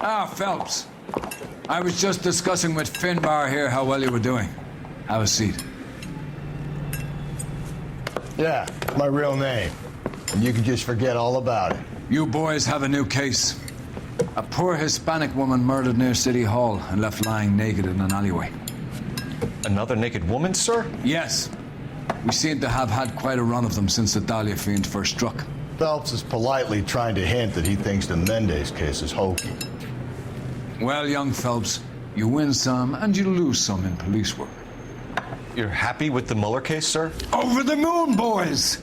Ah, Phelps. I was just discussing with Finbar here how well you were doing. Have a seat. Yeah, my real name. And you can just forget all about it. You boys have a new case. A poor Hispanic woman murdered near City Hall and left lying naked in an alleyway. Another naked woman, sir? Yes. We seem to have had quite a run of them since the Dahlia fiend first struck. Phelps is politely trying to hint that he thinks the Mendez case is hokey. Well, young Phelps, you win some and you lose some in police work. You're happy with the Mueller case, sir? Over the moon, boys!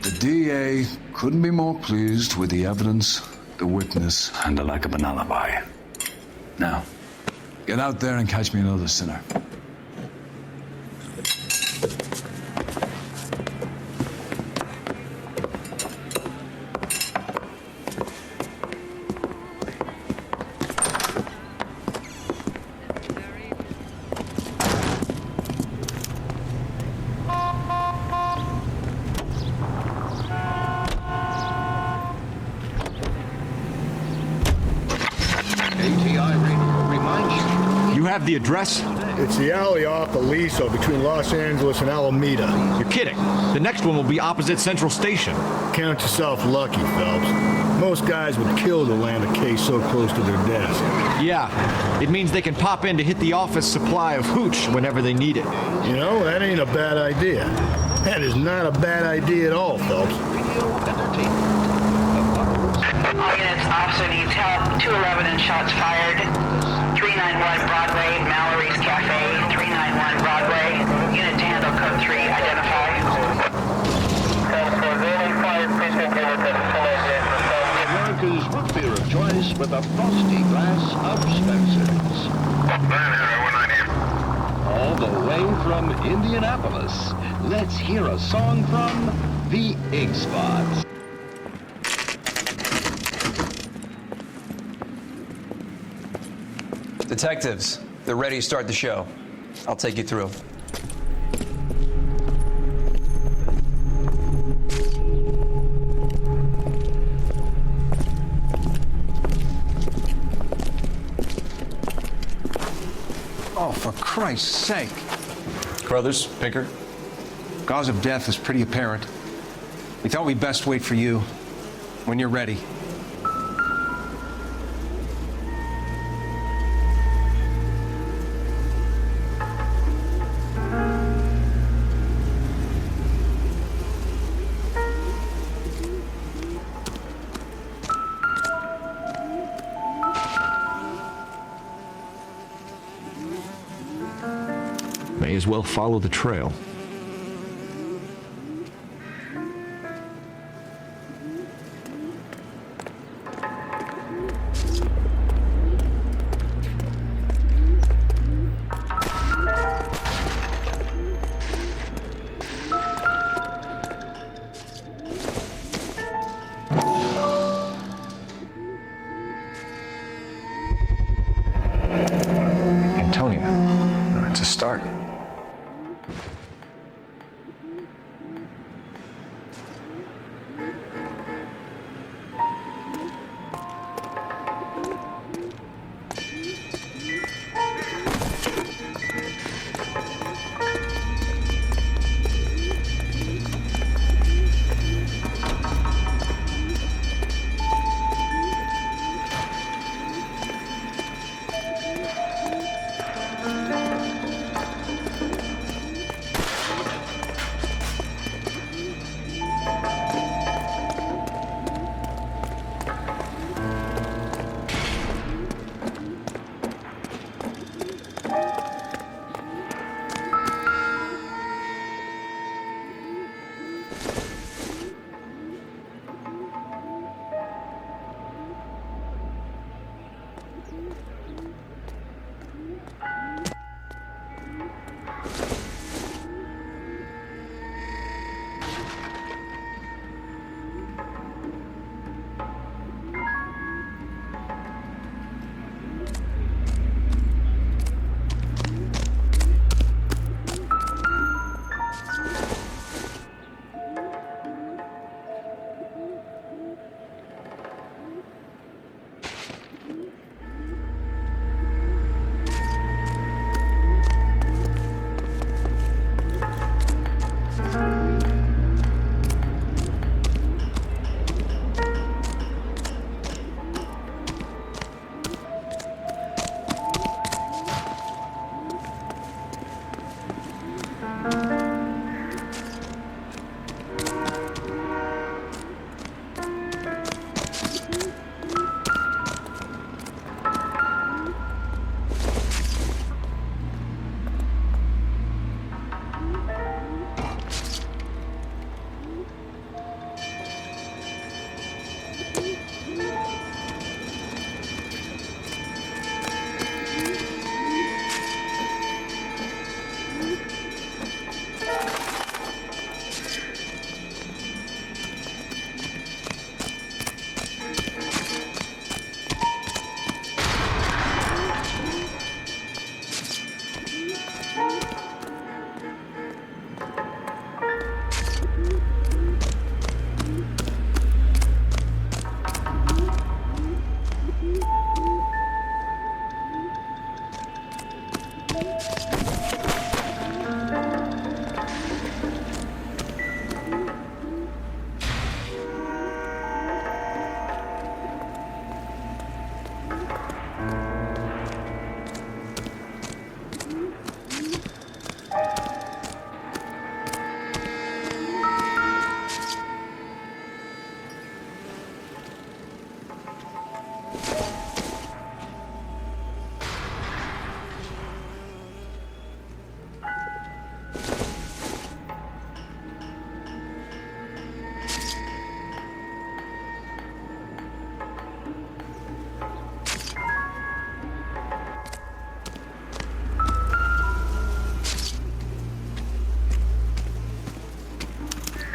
The DA couldn't be more pleased with the evidence, the witness, and the lack of an alibi. Now, get out there and catch me another sinner. The address? It's the alley off Aliso between Los Angeles and Alameda. You're kidding. The next one will be opposite Central Station. Count yourself lucky, Phelps. Most guys would kill to land a case so close to their desk. Yeah, it means they can pop in to hit the office supply of hooch whenever they need it. You know, that ain't a bad idea. That is not a bad idea at all, Phelps. All units, officer needs help. 211 and shots fired. 391 Broadway, Mallory's Cafe. 391 Broadway. Unit to handle code 3. Identify. America's root beer of choice with a frosty glass of Spencer's. All the way from Indianapolis, let's hear a song from the Ink Spots. Detectives, they're ready to start the show. I'll take you through. Oh, for Christ's sake. Carruthers, Pinker. Cause of death is pretty apparent. We thought we'd best wait for you. When you're ready. May as well follow the trail. Antonia, it's a start.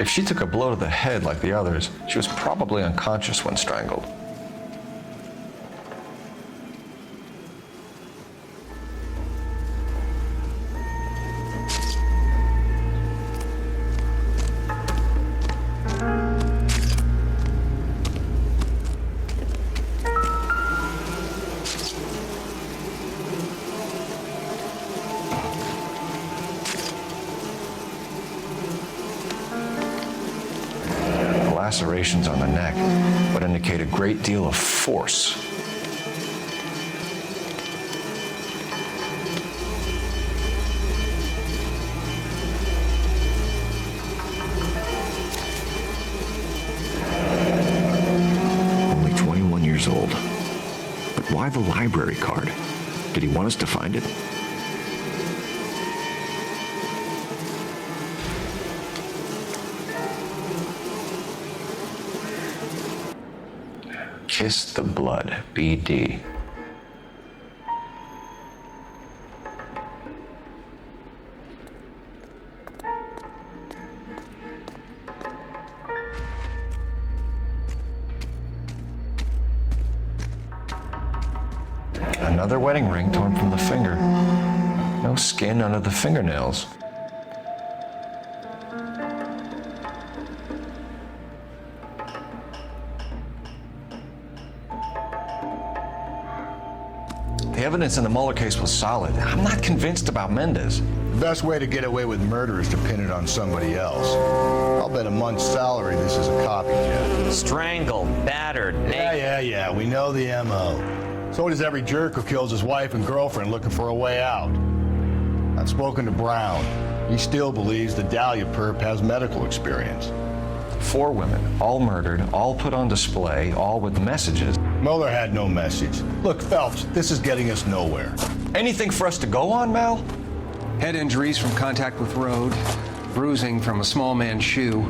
If she took a blow to the head like the others, she was probably unconscious when strangled. Lacerations on the neck would indicate a great deal of force. Only 21 years old. But why the library card? Did he want us to find it? Kiss the Blood, BD. Another wedding ring torn from the finger. No skin under the fingernails. The evidence in the Mueller case was solid. I'm not convinced about Mendez. The best way to get away with murder is to pin it on somebody else. I'll bet a month's salary this is a copycat. Strangled, battered, naked. Yeah. We know the M.O. So does every jerk who kills his wife and girlfriend looking for a way out. I've spoken to Brown. He still believes the Dahlia perp has medical experience. 4 women, all murdered, all put on display, all with messages. Mueller had no message. Look, Phelps, this is getting us nowhere. Anything for us to go on, Mal? Head injuries from contact with road, bruising from a small man's shoe,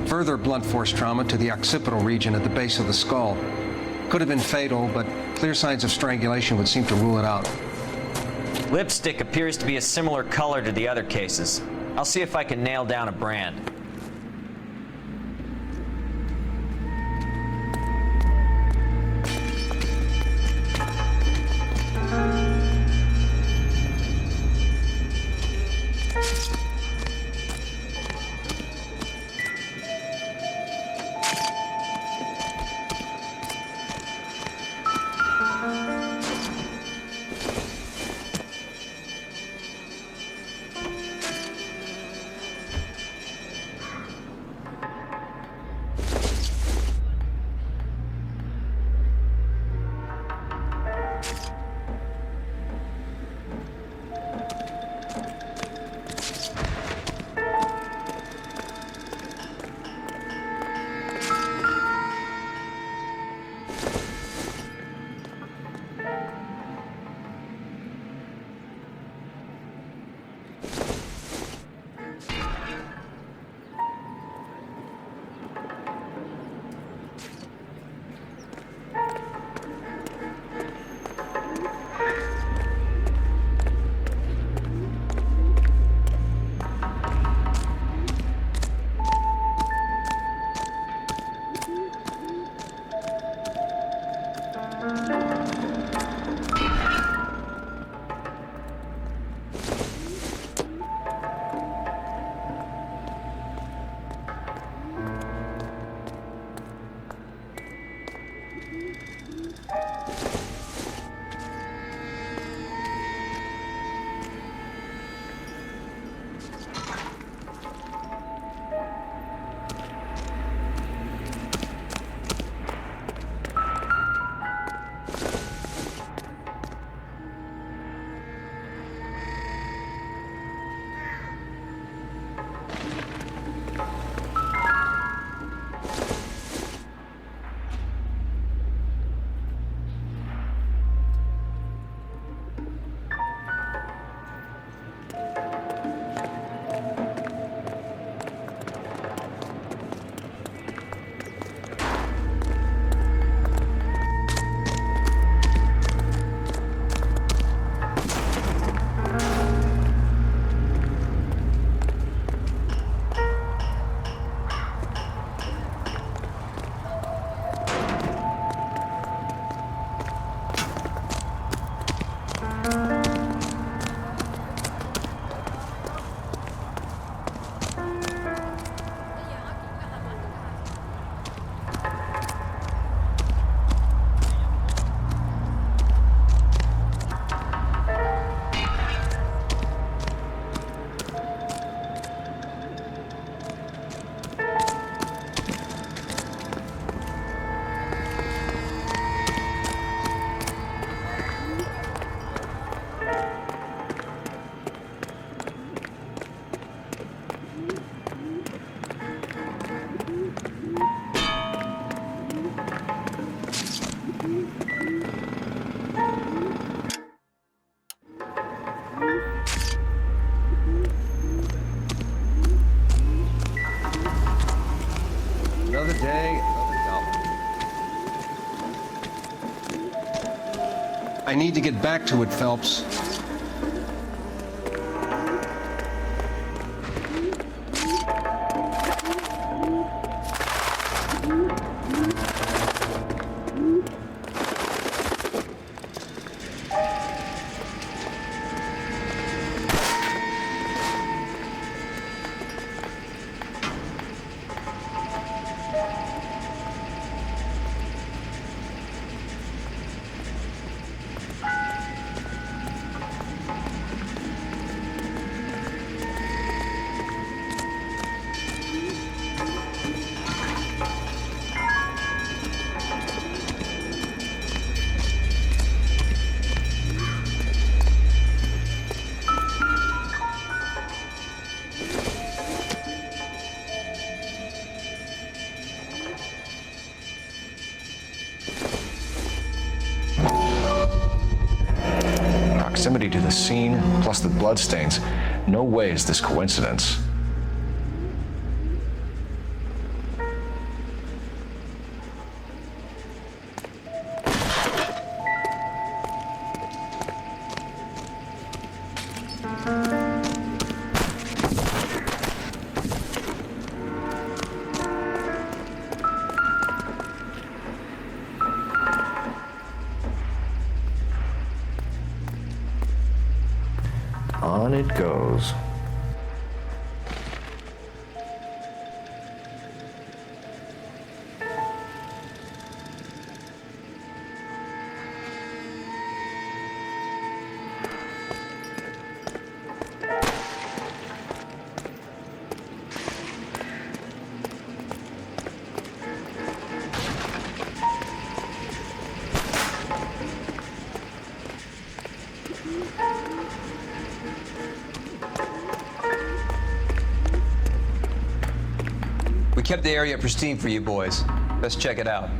further blunt force trauma to the occipital region at the base of the skull. Could have been fatal, but clear signs of strangulation would seem to rule it out. Lipstick appears to be a similar color to the other cases. I'll see if I can nail down a brand. I need to get back to it, Phelps. Proximity to the scene, plus the bloodstains. No way is this coincidence. On it goes. We kept the area pristine for you boys. Let's check it out.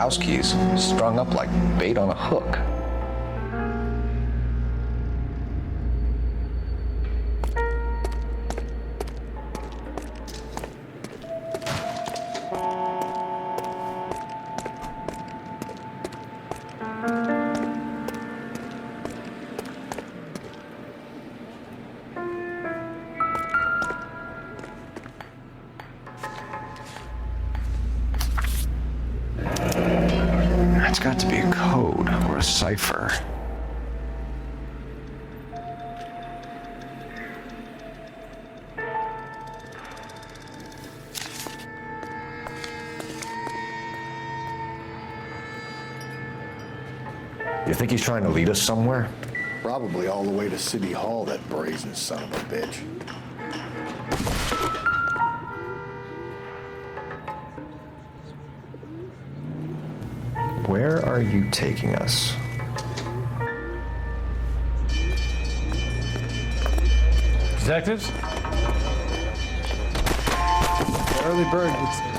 House keys strung up like bait on a hook. It's got to be a code or a cipher. You think he's trying to lead us somewhere? Probably all the way to City Hall, that brazen son of a bitch. Where are you taking us? Detectives? The early bird gets the worm.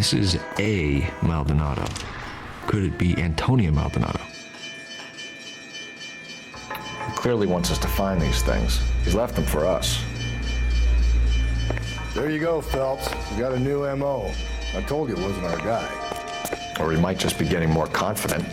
Mrs. A. Maldonado. Could it be Antonia Maldonado? He clearly wants us to find these things. He's left them for us. There you go, Phelps. We got a new M.O. I told you it wasn't our guy. Or he might just be getting more confident.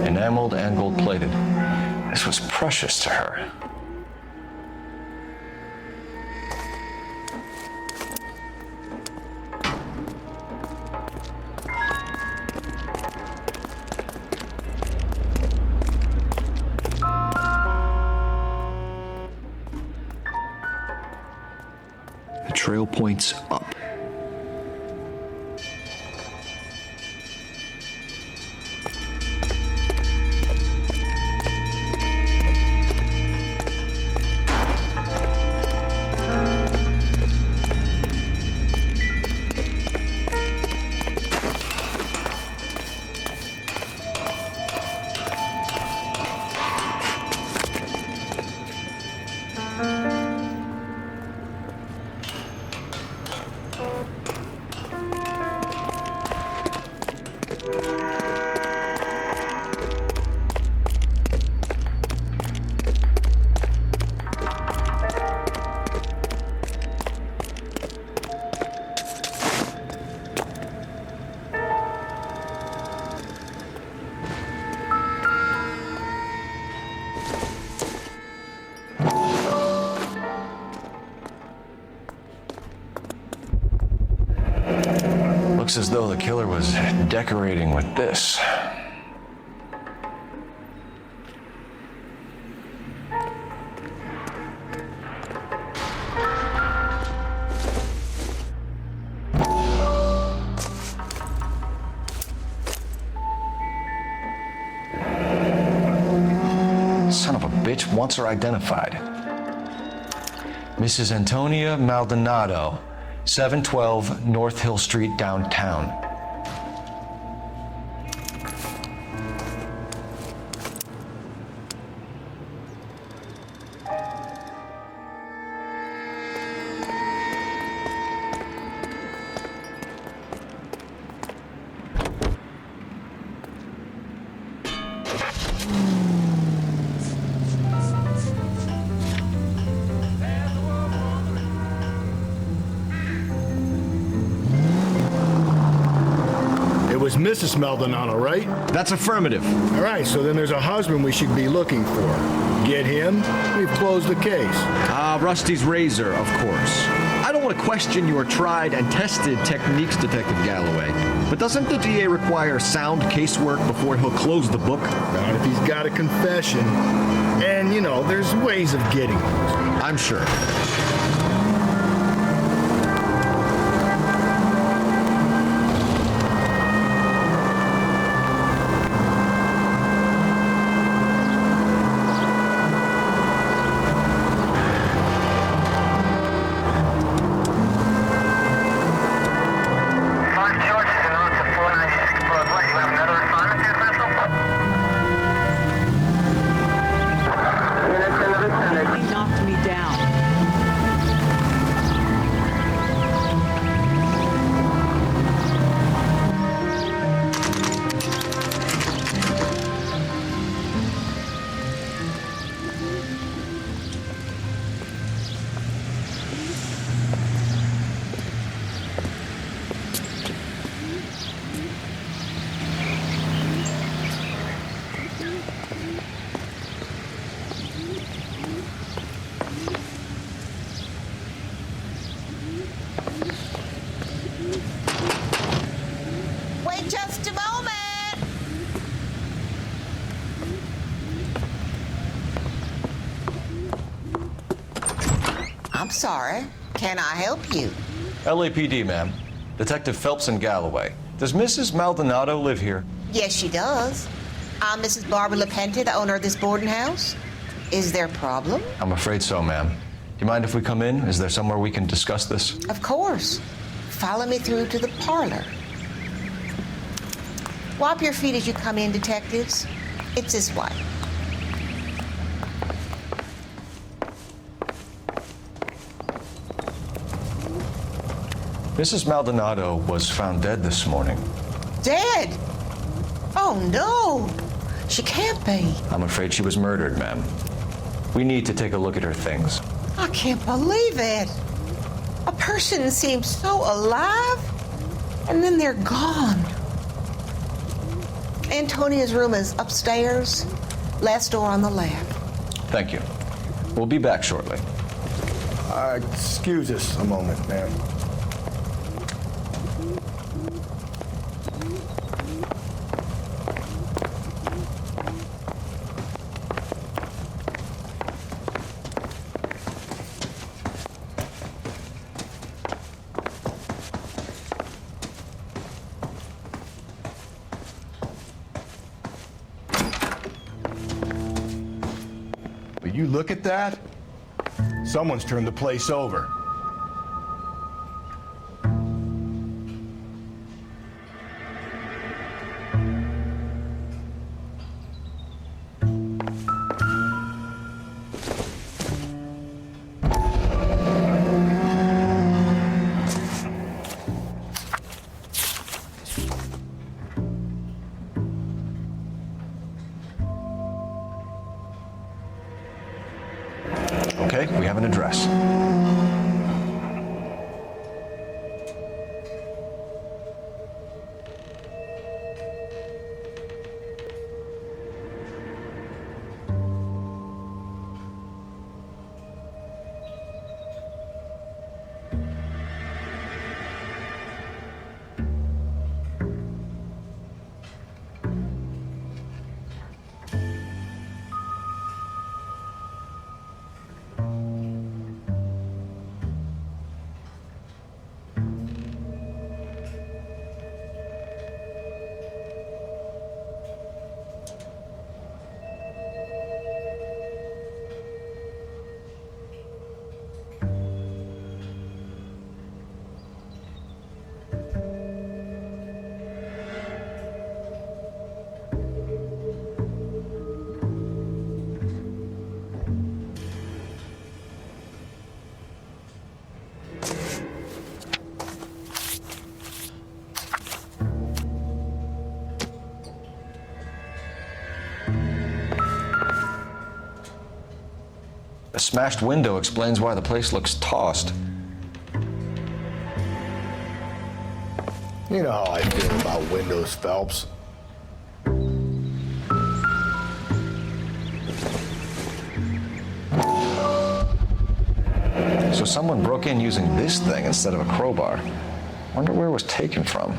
Enameled and gold-plated. This was precious to her. The trail points up. Looks as though the killer was decorating with this. Son of a bitch wants her identified. Mrs. Antonia Maldonado, 712 North Hill Street, downtown. Was Mrs. Maldonado, right? That's affirmative. All right, so then there's a husband we should be looking for. Get him, we've closed the case. Rusty's razor, of course. I don't want to question your tried and tested techniques, Detective Galloway. But doesn't the DA require sound casework before he'll close the book? Not if he's got a confession. And, you know, there's ways of getting those. I'm sure. He knocked me down. sorry. Can I help you? LAPD, ma'am. Detective Phelps and Galloway. Does Mrs. Maldonado live here? Yes, she does. I'm Mrs. Barbara LaPente, the owner of this boarding house. Is there a problem? I'm afraid so, ma'am. Do you mind if we come in? Is there somewhere we can discuss this? Of course. Follow me through to the parlor. Wipe your feet as you come in, detectives. It's this way. Mrs. Maldonado was found dead this morning. Dead? Oh, no. She can't be. I'm afraid she was murdered, ma'am. We need to take a look at her things. I can't believe it. A person seems so alive, and then they're gone. Antonia's room is upstairs, last door on the left. Thank you. We'll be back shortly. Excuse us a moment, ma'am. Will you look at that? Someone's turned the place over. Okay, we have an address. The smashed window explains why the place looks tossed. You know how I feel about windows, Phelps. So someone broke in using this thing instead of a crowbar. Wonder where it was taken from.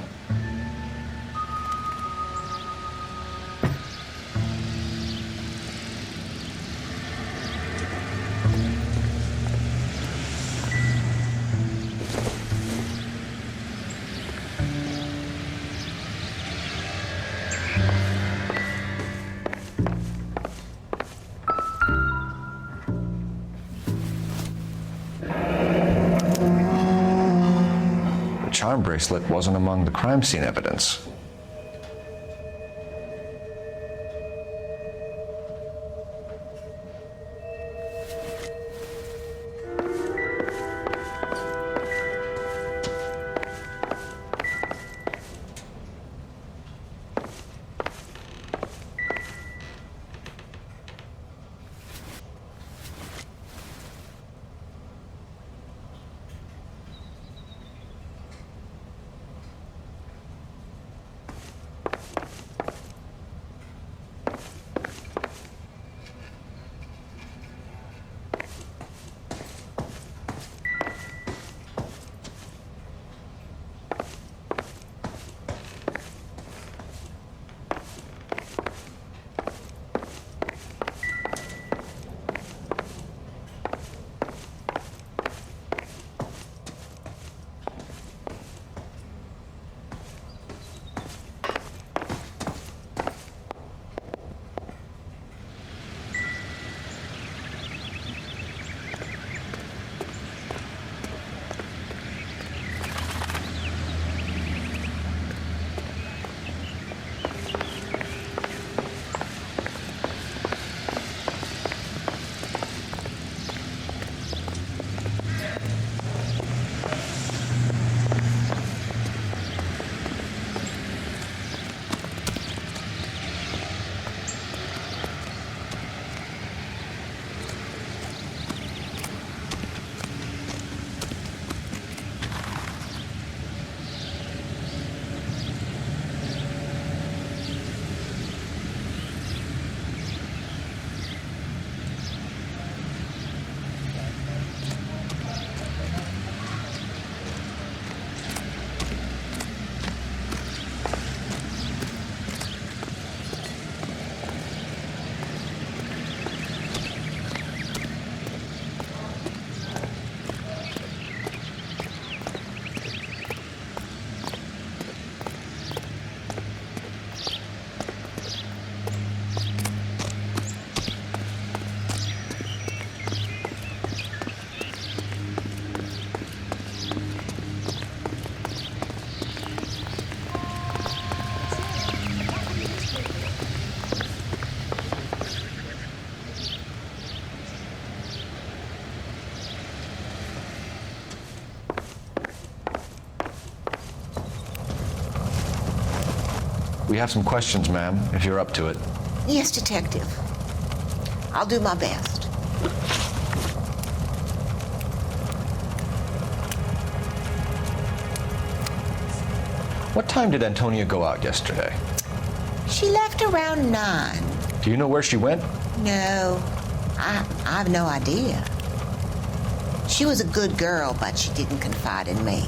The charm bracelet wasn't among the crime scene evidence. We have some questions, ma'am, if you're up to it. Yes, Detective. I'll do my best. What time did Antonia go out yesterday? She left around 9. Do you know where she went? No, I have no idea. She was a good girl, but she didn't confide in me.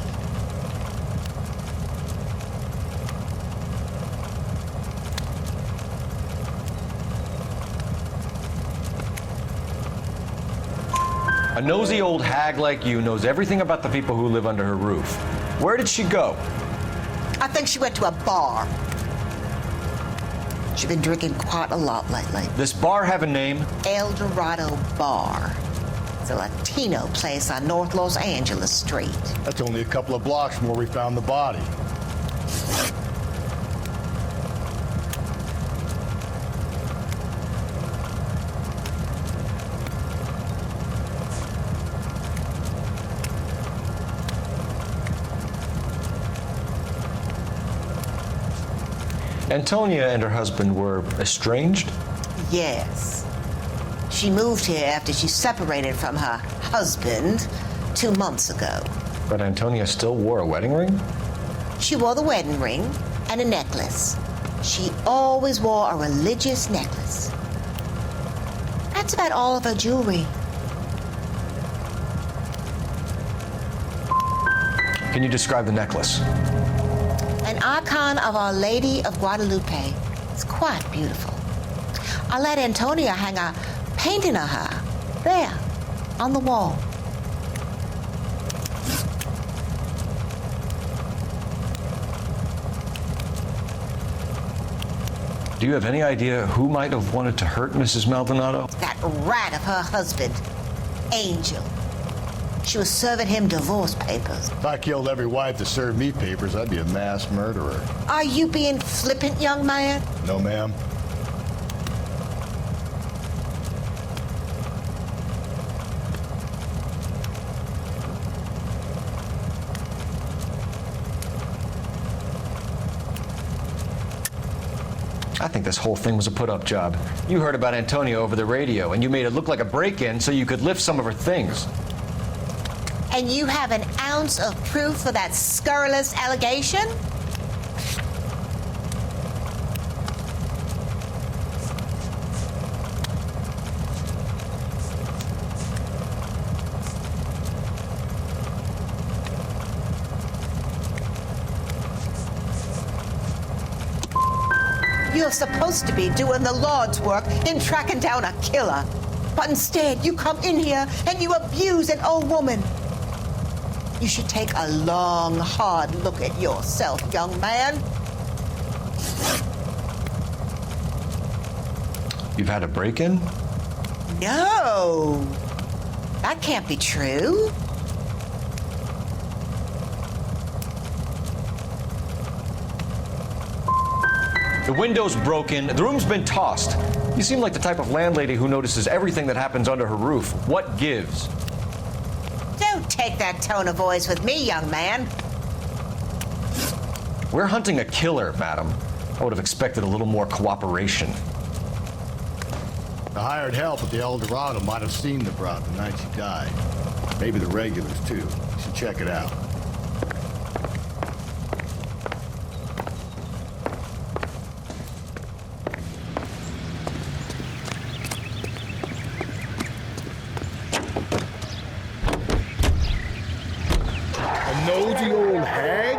A nosy old hag like you knows everything about the people who live under her roof. Where did she go? I think she went to a bar. She's been drinking quite a lot lately. This bar have a name? El Dorado Bar. It's a Latino place on North Los Angeles Street. That's only a couple of blocks from where we found the body. Antonia and her husband were estranged? Yes. She moved here after she separated from her husband 2 months ago. But Antonia still wore a wedding ring? She wore the wedding ring and a necklace. She always wore a religious necklace. That's about all of her jewelry. Can you describe the necklace? An icon of Our Lady of Guadalupe. It's quite beautiful. I let Antonia hang a painting of her there on the wall. Do you have any idea who might have wanted to hurt Mrs. Maldonado? That rat of her husband, Angel. She was serving him divorce papers. If I killed every wife that served me papers, I'd be a mass murderer. Are you being flippant, young man? No, ma'am. I think this whole thing was a put-up job. You heard about Antonia over the radio, and you made it look like a break-in so you could lift some of her things. And you have an ounce of proof for that scurrilous allegation? You're supposed to be doing the Lord's work in tracking down a killer. But instead, you come in here and you abuse an old woman. You should take a long, hard look at yourself, young man. You've had a break-in? No. That can't be true. The window's broken, the room's been tossed. You seem like the type of landlady who notices everything that happens under her roof. What gives? Don't take that tone of voice with me, young man. We're hunting a killer, madam. I would have expected a little more cooperation. The hired help at the El Dorado might have seen the broad the night she died. Maybe the regulars, too. You should check it out. Nosy old hag?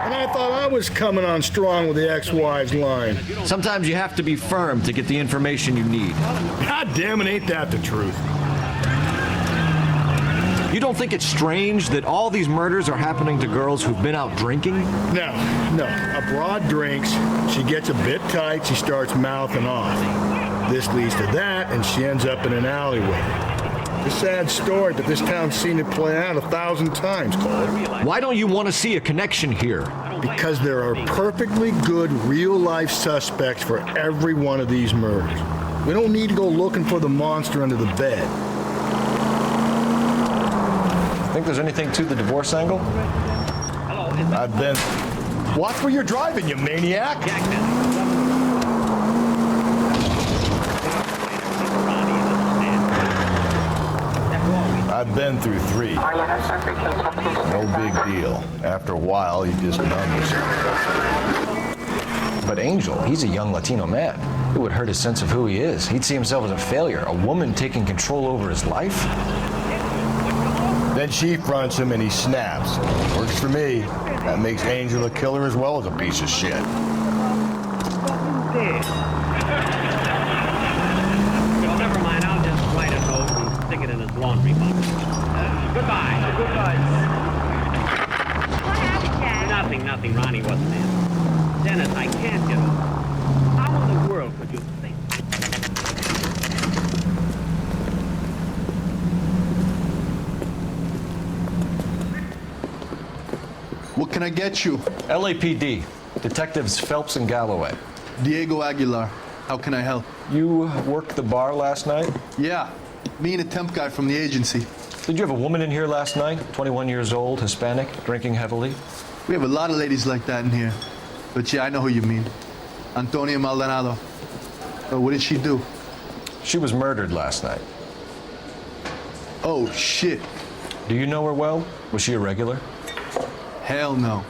And I thought I was coming on strong with the ex-wife's line. Sometimes you have to be firm to get the information you need. God damn it, ain't that the truth? You don't think it's strange that all these murders are happening to girls who've been out drinking? No. A broad drinks, she gets a bit tight, she starts mouthing off. This leads to that, and she ends up in an alleyway. It's a sad story, but this town's seen it play out 1,000 times, Cole. Why don't you want to see a connection here? Because there are perfectly good real-life suspects for every one of these murders. We don't need to go looking for the monster under the bed. Think there's anything to the divorce angle? I've been... Watch where you're driving, you maniac! I've been through 3. No big deal. After a while, you just numb yourself. But Angel, he's a young Latino man. It would hurt his sense of who he is. He'd see himself as a failure, a woman taking control over his life. Then she fronts him and he snaps. Works for me. That makes Angel a killer as well as a piece of shit. Well, never mind. I'll just write a note and stick it in his laundry box. Goodbye. Goodbye. What happened, Dad? Nothing. Ronnie wasn't in. Dennis, I can't get over. How in the world could you think? What can I get you? LAPD, Detectives Phelps and Galloway. Diego Aguilar. How can I help? You worked the bar last night? Yeah, me and a temp guy from the agency. Did you have a woman in here last night? 21 years old, Hispanic, drinking heavily? We have a lot of ladies like that in here. But yeah, I know who you mean. Antonia Maldonado. What did she do? She was murdered last night. Oh, shit. Do you know her well? Was she a regular? Hell no.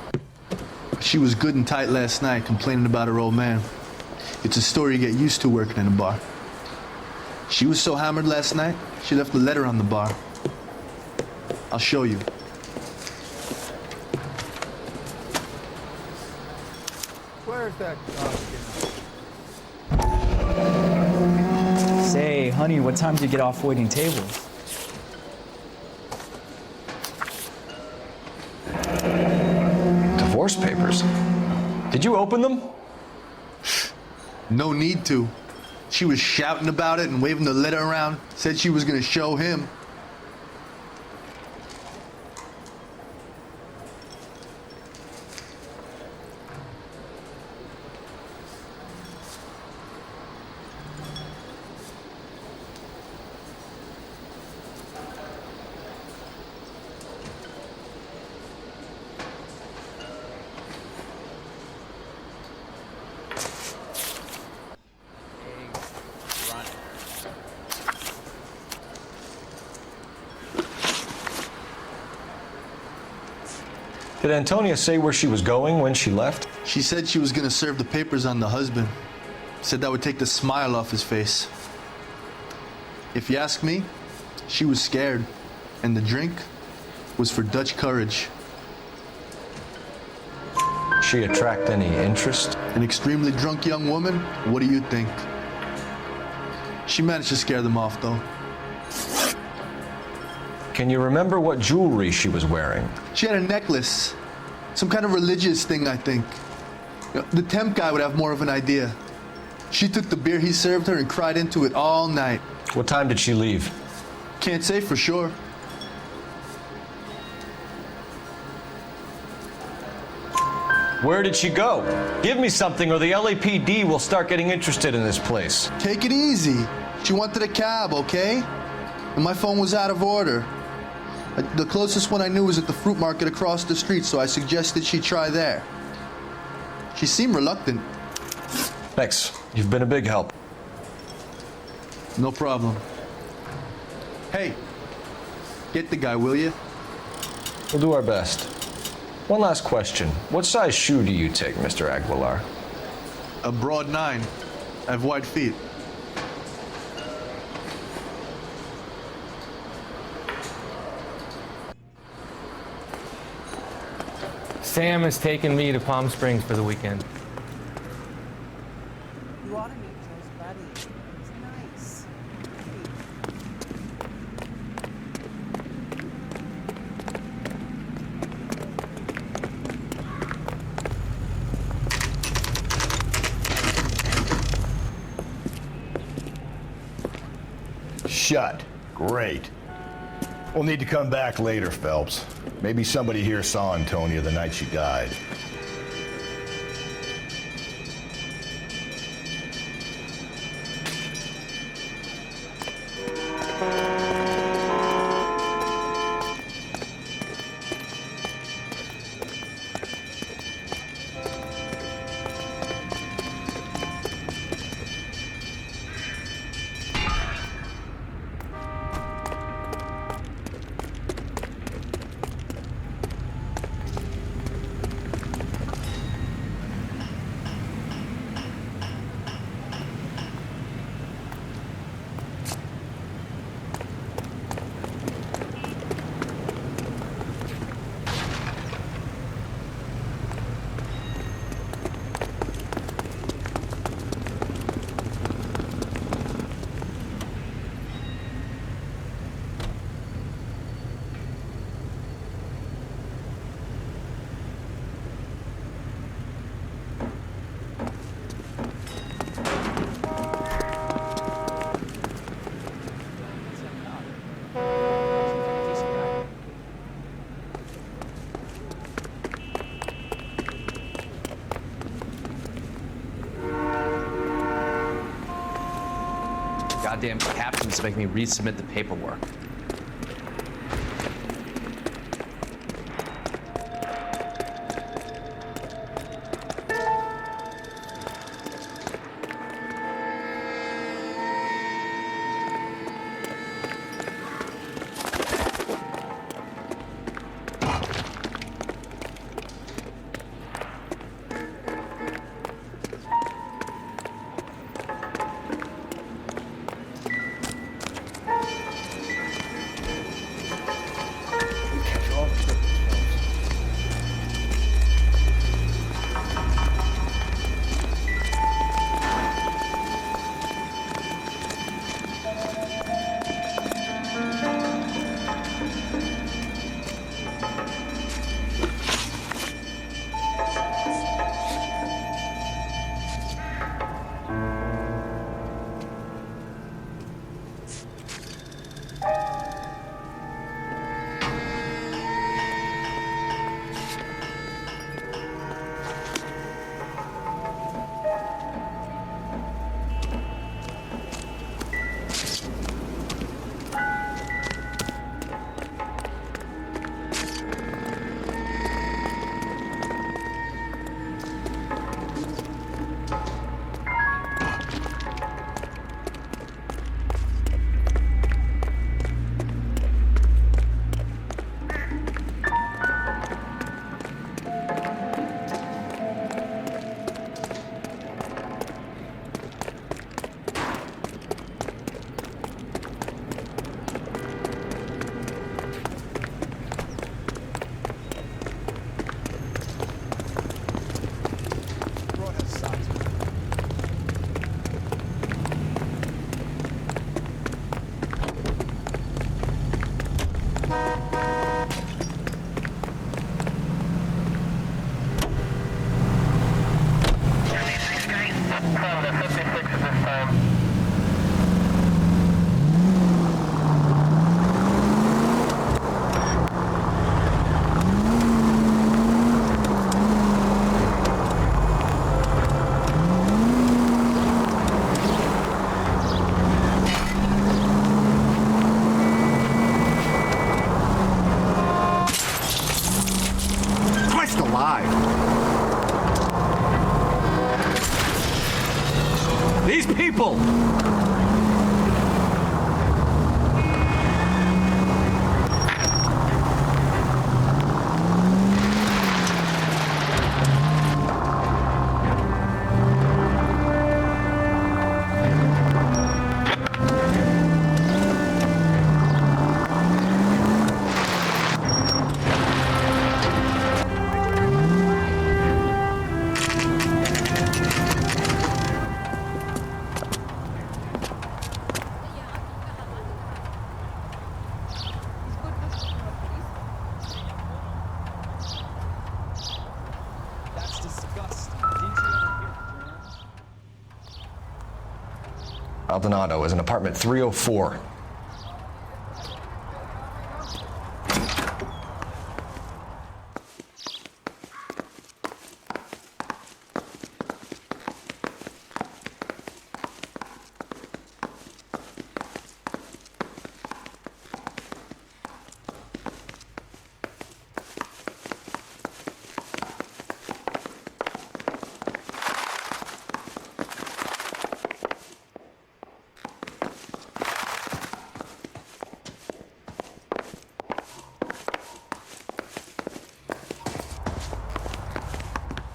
She was good and tight last night, complaining about her old man. It's a story you get used to working in a bar. She was so hammered last night, she left a letter on the bar. I'll show you. Where's that Say, honey, what time do you get off waiting tables? Divorce papers. Did you open them? No need to. She was shouting about it and waving the letter around. Said she was gonna show him. Did Antonia say where she was going when she left? She said she was gonna serve the papers on the husband. Said that would take the smile off his face. If you ask me, she was scared. And the drink was for Dutch courage. She attract any interest? An extremely drunk young woman? What do you think? She managed to scare them off, though. Can you remember what jewelry she was wearing? She had a necklace. Some kind of religious thing, I think. The temp guy would have more of an idea. She took the beer he served her and cried into it all night. What time did she leave? Can't say for sure. Where did she go? Give me something or the LAPD will start getting interested in this place. Take it easy. She wanted a cab, okay? And my phone was out of order. The closest one I knew was at the fruit market across the street, so I suggested she try there. She seemed reluctant. Thanks. You've been a big help. No problem. Hey, get the guy, will you? We'll do our best. One last question. What size shoe do you take, Mr. Aguilar? A broad 9. I have wide feet. Sam has taken me to Palm Springs for the weekend. You ought to meet Joe's buddy. He's nice. Shut. Great. We'll need to come back later, Phelps. Maybe somebody here saw Antonia the night she died. goddamn captions to make me resubmit the paperwork. These people! Maldonado is in apartment 304.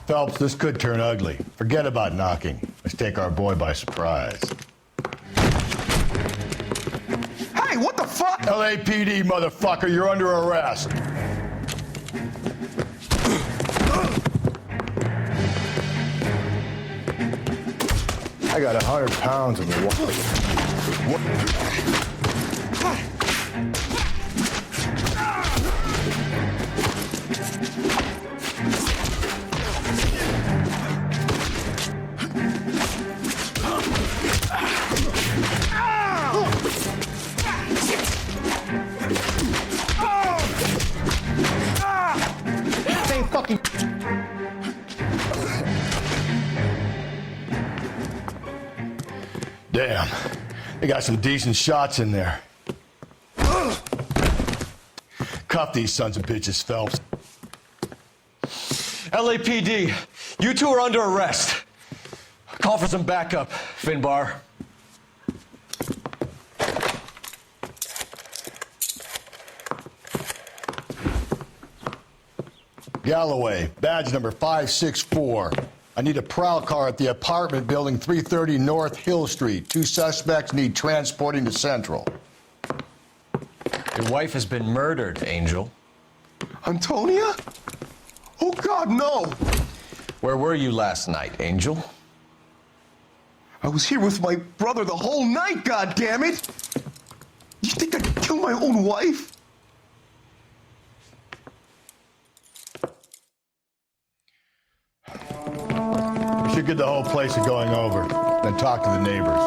Phelps, this could turn ugly. Forget about knocking. Let's take our boy by surprise. Hey, what the fuck? LAPD, motherfucker, you're under arrest. I got 100 pounds in the water. Damn, They got some decent shots in there. Cuff these sons of bitches, Phelps. LAPD, you two are under arrest. Call for some backup, Finbar. Galloway, badge number 564. I need a prowl car at the apartment building 330 North Hill Street. 2 suspects need transporting to Central. Your wife has been murdered, Angel. Antonia? Oh, God, no! Where were you last night, Angel? I was here with my brother the whole night, goddammit! You think I'd kill my own wife? We should get the whole place a going over, then talk to the neighbors.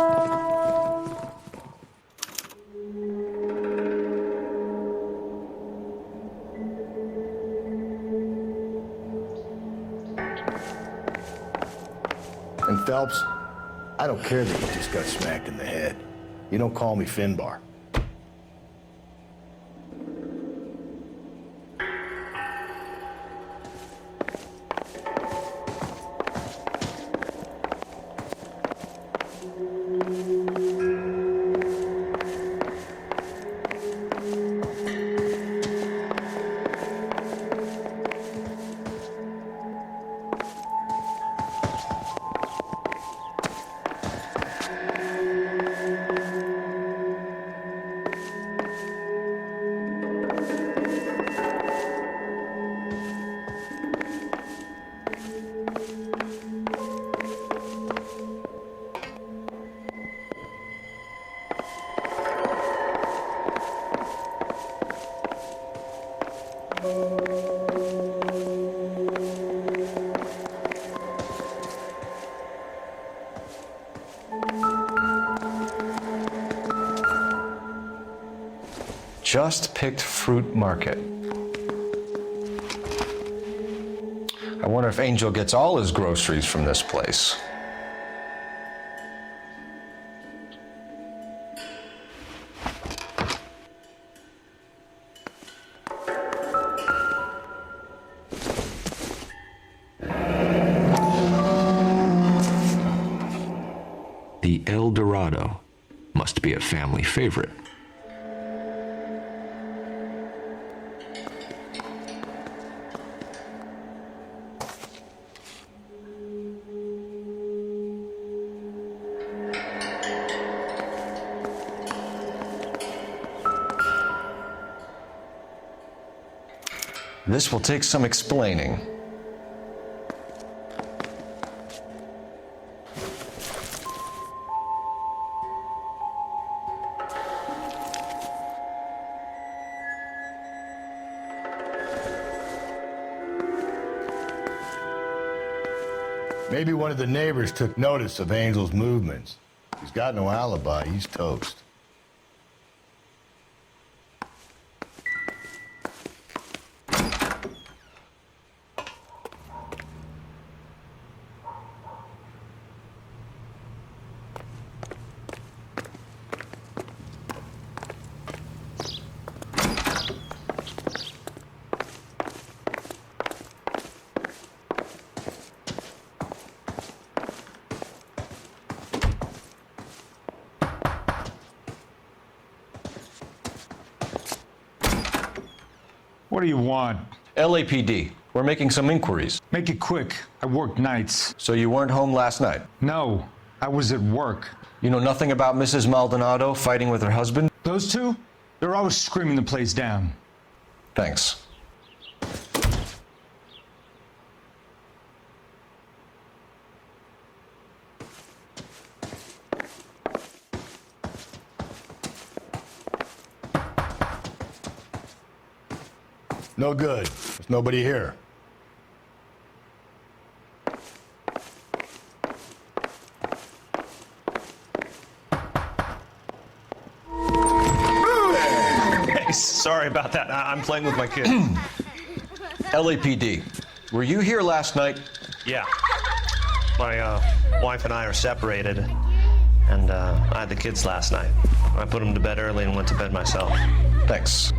And Phelps, I don't care that you just got smacked in the head. You don't call me Finbar. Just picked fruit market. I wonder if Angel gets all his groceries from this place. The El Dorado must be a family favorite. This will take some explaining. Maybe one of the neighbors took notice of Angel's movements. He's got no alibi. He's toast. What do you want? LAPD. We're making some inquiries. Make it quick. I work nights. So you weren't home last night? No, I was at work. You know nothing about Mrs. Maldonado fighting with her husband? Those two? They're always screaming the place down. Thanks. No good. There's nobody here. Hey, sorry about that. I'm playing with my kid. LAPD. Were you here last night? Yeah. My wife and I are separated. And I had the kids last night. I put them to bed early and went to bed myself. Thanks.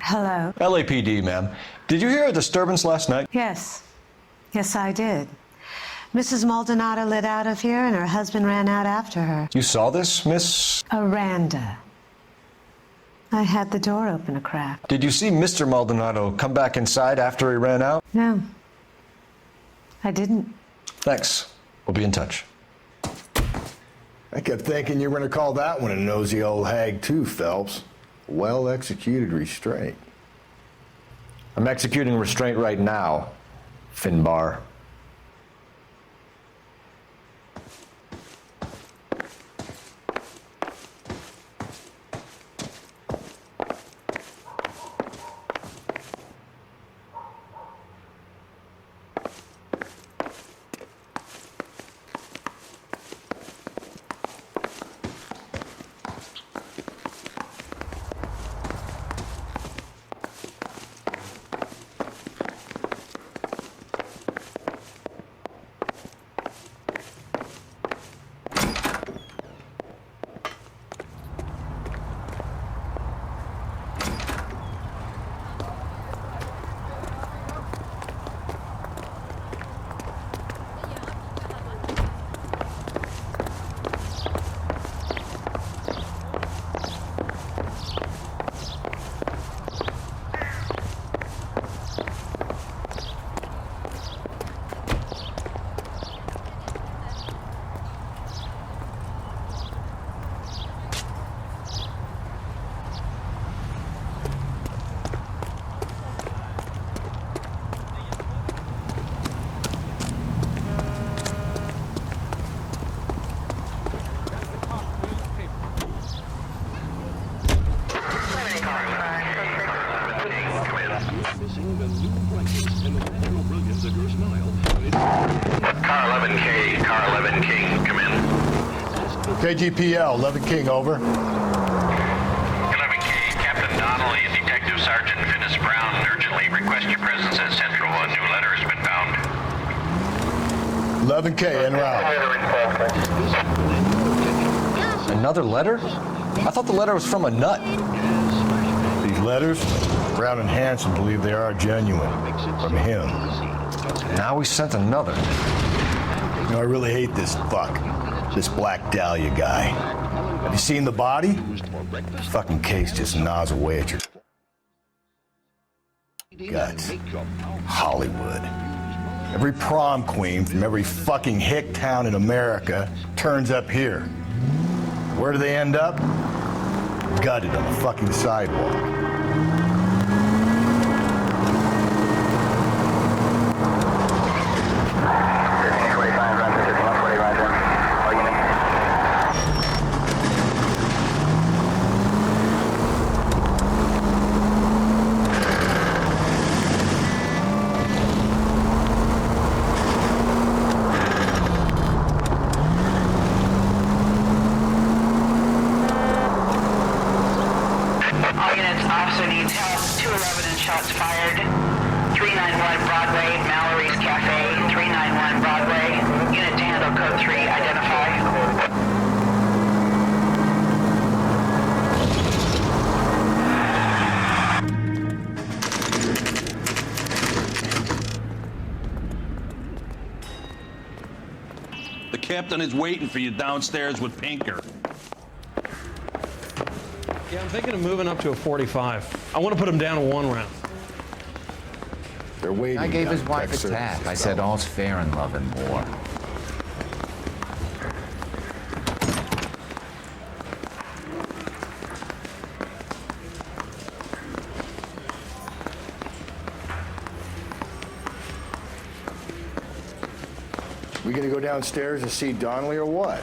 Hello. LAPD, ma'am. Did you hear a disturbance last night? Yes. Yes, I did. Mrs. Maldonado lit out of here and her husband ran out after her. You saw this, Miss? Aranda. I had the door open a crack. Did you see Mr. Maldonado come back inside after he ran out? No. I didn't. Thanks. We'll be in touch. I kept thinking you were going to call that one a nosy old hag too, Phelps. Well-executed restraint. I'm executing restraint right now, Finbar. Car 11K, Car 11 King, come in. KGPL, 11 King, over. 11K, Captain Donnelly and Detective Sergeant Finis Brown urgently request your presence at Central. A new letter has been found. 11K, en route. Another letter? I thought the letter was from a nut. These letters, Brown and Hanson believe they are genuine. From him. Now we sent another. You know, I really hate this fuck. This Black Dahlia guy. Have you seen the body? This fucking case just gnaws away at your guts. Hollywood. Every prom queen from every fucking hick town in America turns up here. Where do they end up? Gutted on the fucking sidewalk. All units, officer needs help. 211 and shots fired. 391 Broadway, Mallory's Cafe. 391 Broadway. Unit to handle code 3. Identify. The captain is waiting for you downstairs with Pinker. Yeah, I'm thinking of moving up to a 45. I want to put him down to 1 round. They're waiting. I gave his down wife a Texas tap. I said all's fair in love and war. We gonna go downstairs to see Donnelly or what?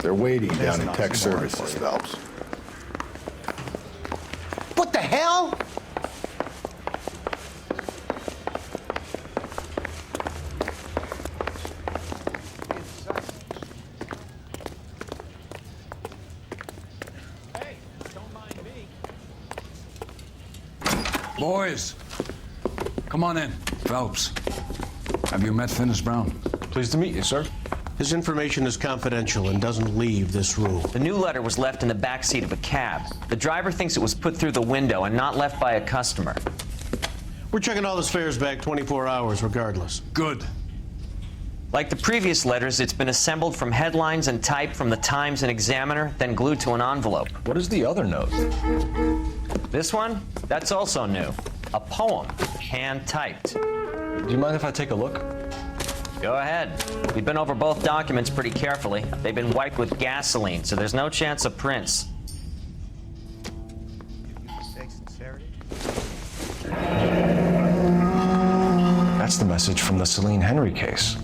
They're waiting down in tech services, Phelps. What the hell? Boys, come on in. Phelps, have you met Finis Brown? Pleased to meet you, sir. His information is confidential and doesn't leave this room. The new letter was left in the back seat of a cab. The driver thinks it was put through the window and not left by a customer. We're checking all his fares back 24 hours regardless. Good. Like the previous letters, it's been assembled from headlines and typed from the Times and Examiner, then glued to an envelope. What is the other note? This one? That's also new. A poem, hand-typed. Do you mind if I take a look? Go ahead. We've been over both documents pretty carefully. They've been wiped with gasoline, so there's no chance of prints. That's the message from the Celine Henry case.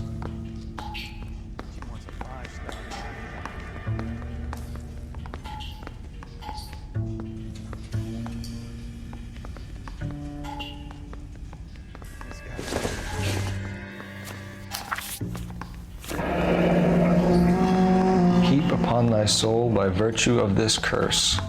Keep upon thy soul by virtue of this curse.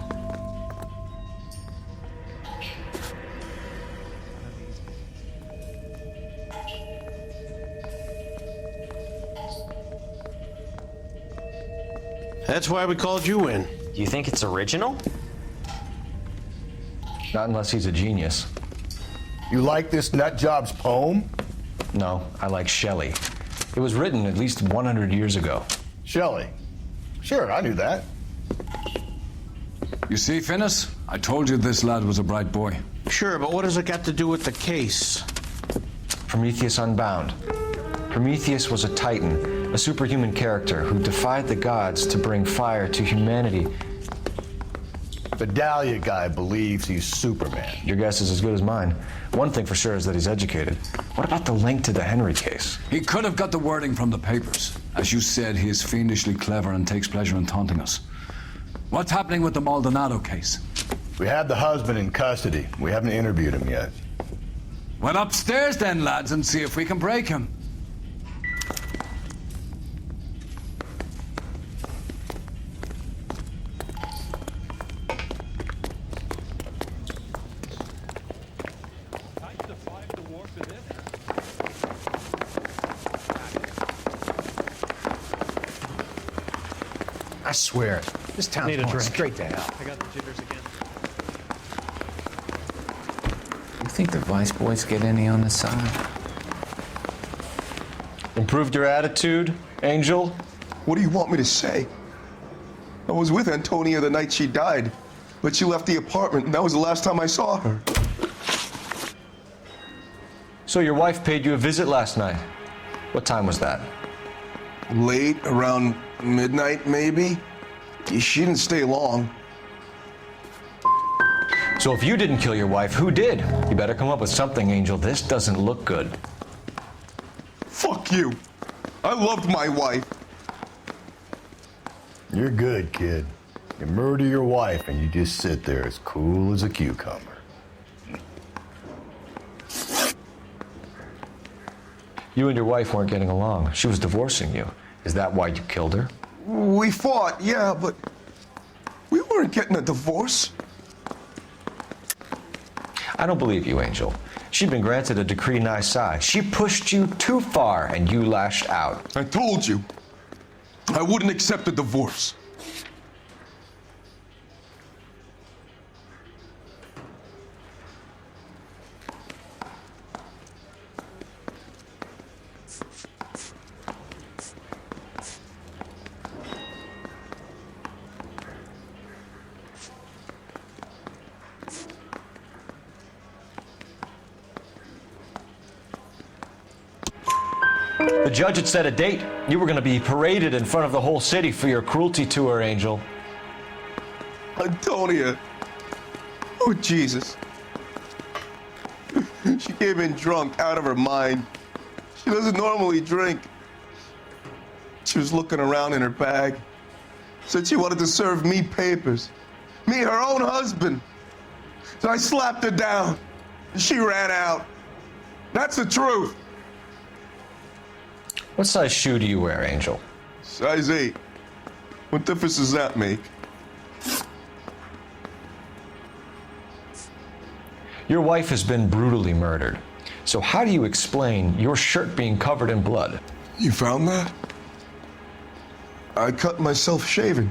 That's why we called you in. Do you think it's original? Not unless he's a genius. You like this nut job's poem? No, I like Shelley. It was written at least 100 years ago. Shelley? Sure, I knew that. You see, Finis? I told you this lad was a bright boy. Sure, but what has it got to do with the case? Prometheus Unbound. Prometheus was a titan, a superhuman character who defied the gods to bring fire to humanity. The Dahlia guy believes he's Superman. Your guess is as good as mine. One thing for sure is that he's educated. What about the link to the Henry case? He could have got the wording from the papers. As you said, he is fiendishly clever and takes pleasure in taunting us. What's happening with the Maldonado case? We have the husband in custody. We haven't interviewed him yet. Well, upstairs then, lads, and see if we can break him. I swear it. This town's Need a going drink. straight to hell. I got the jitters again. You think the vice boys get any on the side? Improved your attitude, Angel? What do you want me to say? I was with Antonia the night she died, but she left the apartment, and that was the last time I saw her. So your wife paid you a visit last night. What time was that? Late, around midnight, maybe? She didn't stay long. So if you didn't kill your wife, who did? You better come up with something, Angel. This doesn't look good. Fuck you. I loved my wife. You're good, kid. You murder your wife and you just sit there as cool as a cucumber. You and your wife weren't getting along. She was divorcing you. Is that why you killed her? We fought, yeah, but we weren't getting a divorce. I don't believe you, Angel. She'd been granted a decree nisi. She pushed you too far and you lashed out. I told you. I wouldn't accept a divorce. The judge had set a date. You were going to be paraded in front of the whole city for your cruelty to her, Angel. Antonia. Oh, Jesus. She came in drunk, out of her mind. She doesn't normally drink. She was looking around in her bag. Said she wanted to serve me papers. Me, her own husband. So I slapped her down. And she ran out. That's the truth. What size shoe do you wear, Angel? Size 8. What difference does that make? Your wife has been brutally murdered. So how do you explain your shirt being covered in blood? You found that? I cut myself shaving.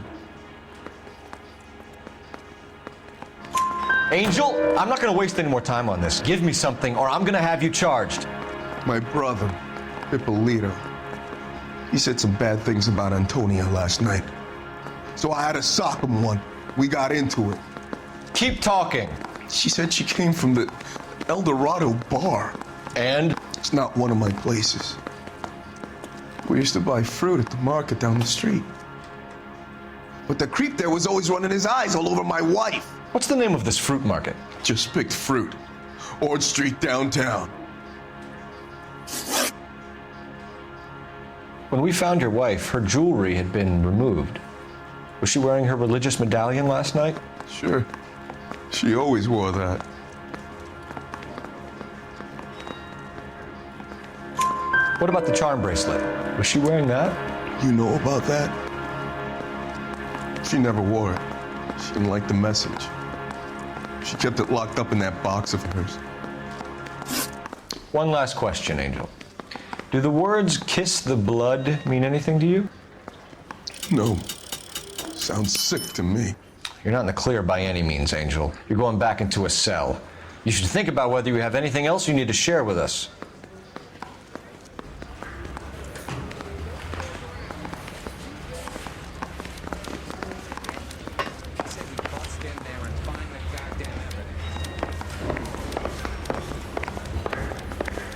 Angel, I'm not going to waste any more time on this. Give me something or I'm going to have you charged. My brother, Hippolito, he said some bad things about Antonia last night. So I had to sock him one. We got into it. Keep talking. She said she came from the El Dorado bar. And? It's not one of my places. We used to buy fruit at the market down the street. But the creep there was always running his eyes all over my wife. What's the name of this fruit market? Just picked fruit. Ord Street downtown. When we found your wife, her jewelry had been removed. Was she wearing her religious medallion last night? Sure. She always wore that. What about the charm bracelet? Was she wearing that? You know about that? She never wore it. She didn't like the message. She kept it locked up in that box of hers. One last question, Angel. Do the words kiss the blood mean anything to you? No. Sounds sick to me. You're not in the clear by any means, Angel. You're going back into a cell. You should think about whether you have anything else you need to share with us.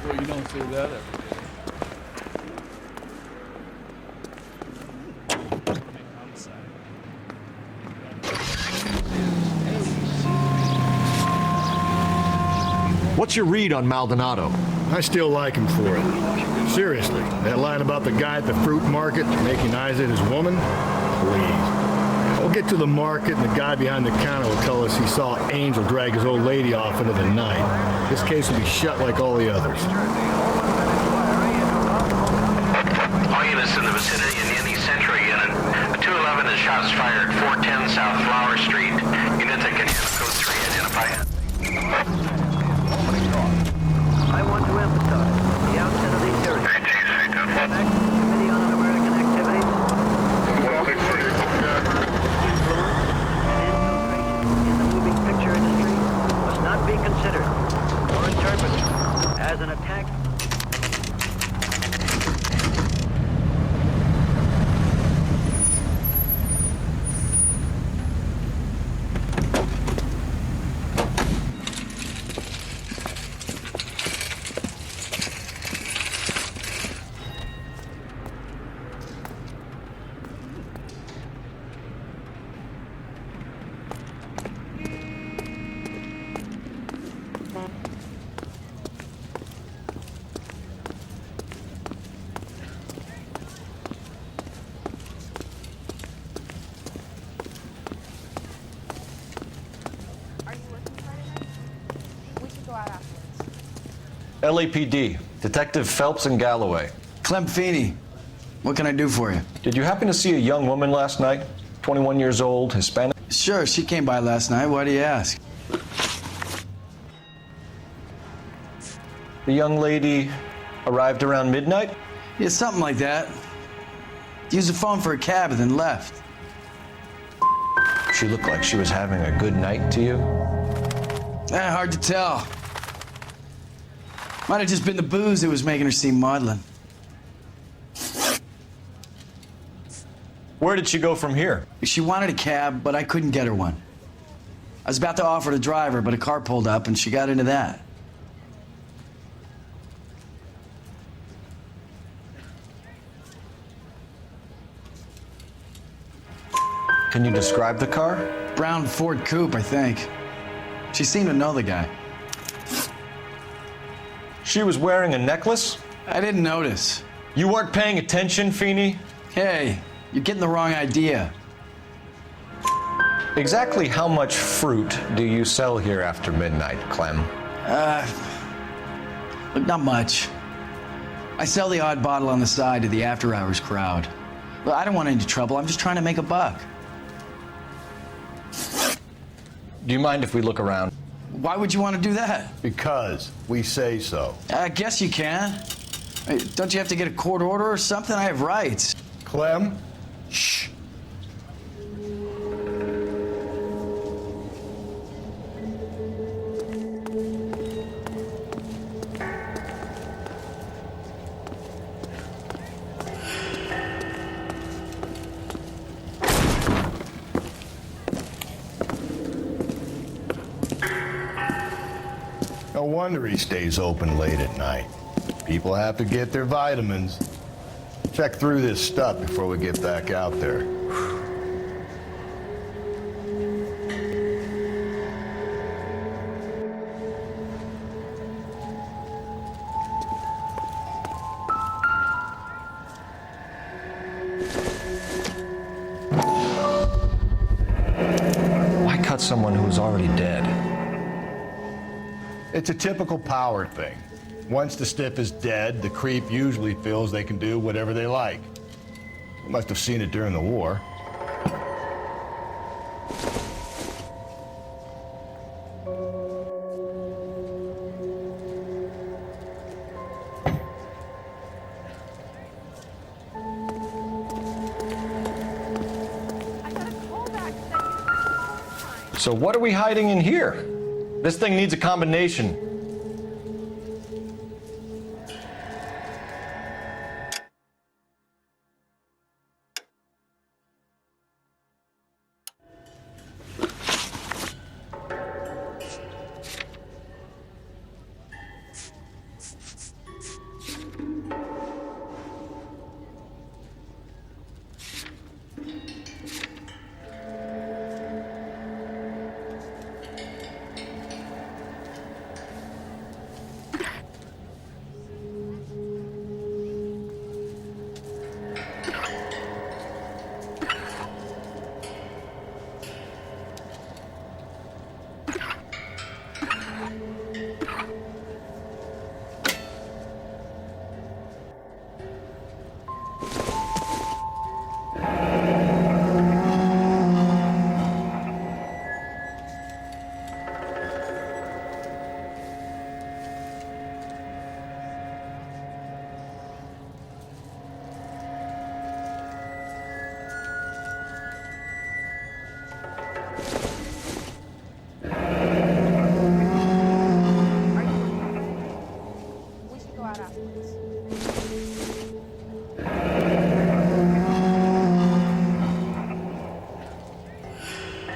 Well, you don't see that every day. What's your read on Maldonado? I still like him for it. Seriously, that line about the guy at the fruit market making eyes at his woman? Please. We'll get to the market and the guy behind the counter will tell us he saw Angel drag his old lady off into the night. This case will be shut like all the others. All units in the vicinity in the Indy Central unit. A 211 is shots fired, 410 South Flower Street. Unit that can handle code 3 identify. I want to emphasize the outset of these hearings. Committee on Un-American Activities. Infiltration in the moving picture industry must not be considered or interpreted as an attack. LAPD, Detective Phelps and Galloway. Clem Feeney, what can I do for you? Did you happen to see a young woman last night? 21 years old, Hispanic? Sure, she came by last night. Why do you ask? The young lady arrived around midnight? Yeah, something like that. Used the phone for a cab and then left. She looked like she was having a good night to you? Hard to tell. Might have just been the booze that was making her seem maudlin. Where did she go from here? She wanted a cab, but I couldn't get her one. I was about to offer to drive her, but a car pulled up and she got into that. Can you describe the car? Brown Ford Coupe, I think. She seemed to know the guy. She was wearing a necklace? I didn't notice. You weren't paying attention, Feeney? Hey, you're getting the wrong idea. Exactly how much fruit do you sell here after midnight, Clem? Look, not much. I sell the odd bottle on the side to the after-hours crowd. Well, I don't want any trouble. I'm just trying to make a buck. Do you mind if we look around? Why would you want to do that? Because we say so. I guess you can. Hey, don't you have to get a court order or something? I have rights. Clem, shh. No wonder he stays open late at night. People have to get their vitamins. Check through this stuff before we get back out there. Why cut someone who's already dead? It's a typical power thing. Once the stiff is dead, the creep usually feels they can do whatever they like. You must have seen it during the war. So what are we hiding in here? This thing needs a combination.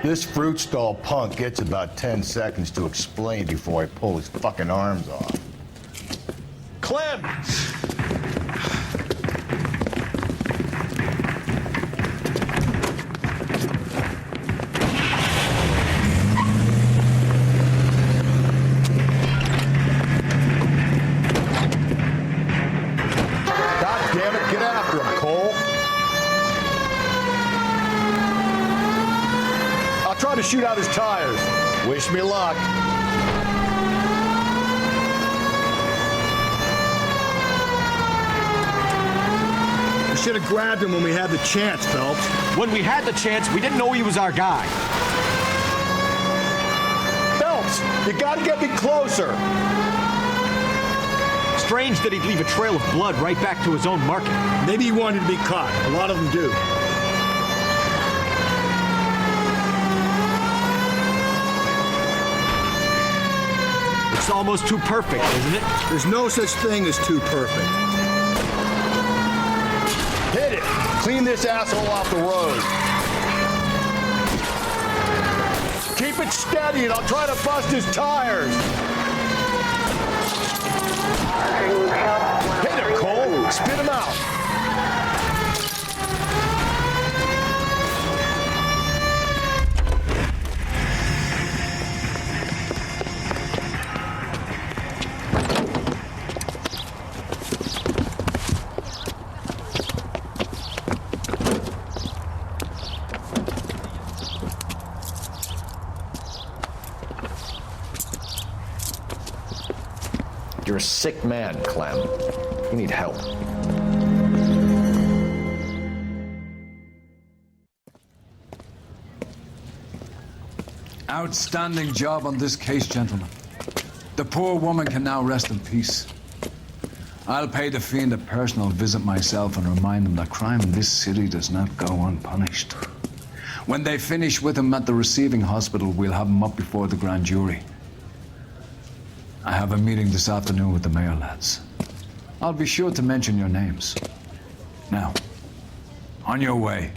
This fruit stall punk gets about 10 seconds to explain before I pull his fucking arms off. Clem! God damn it, get after him, Cole. I'll try to shoot out his tires. Wish me luck. We should have grabbed him when we had the chance, Phelps. When we had the chance, we didn't know he was our guy. Phelps, you gotta get me closer. Strange that he'd leave a trail of blood right back to his own market. Maybe he wanted to be caught. A lot of them do. It's almost too perfect, isn't it? There's no such thing as too perfect. Hit it. Clean this asshole off the road. Keep it steady and I'll try to bust his tires. Hit him, Cole. Spit him out. You're a sick man, Clem. You need help. Outstanding job on this case, gentlemen. The poor woman can now rest in peace. I'll pay the fiend a personal visit myself and remind him that crime in this city does not go unpunished. When they finish with him at the receiving hospital, we'll have him up before the grand jury. I have a meeting this afternoon with the mayor lads. I'll be sure to mention your names. Now, on your way.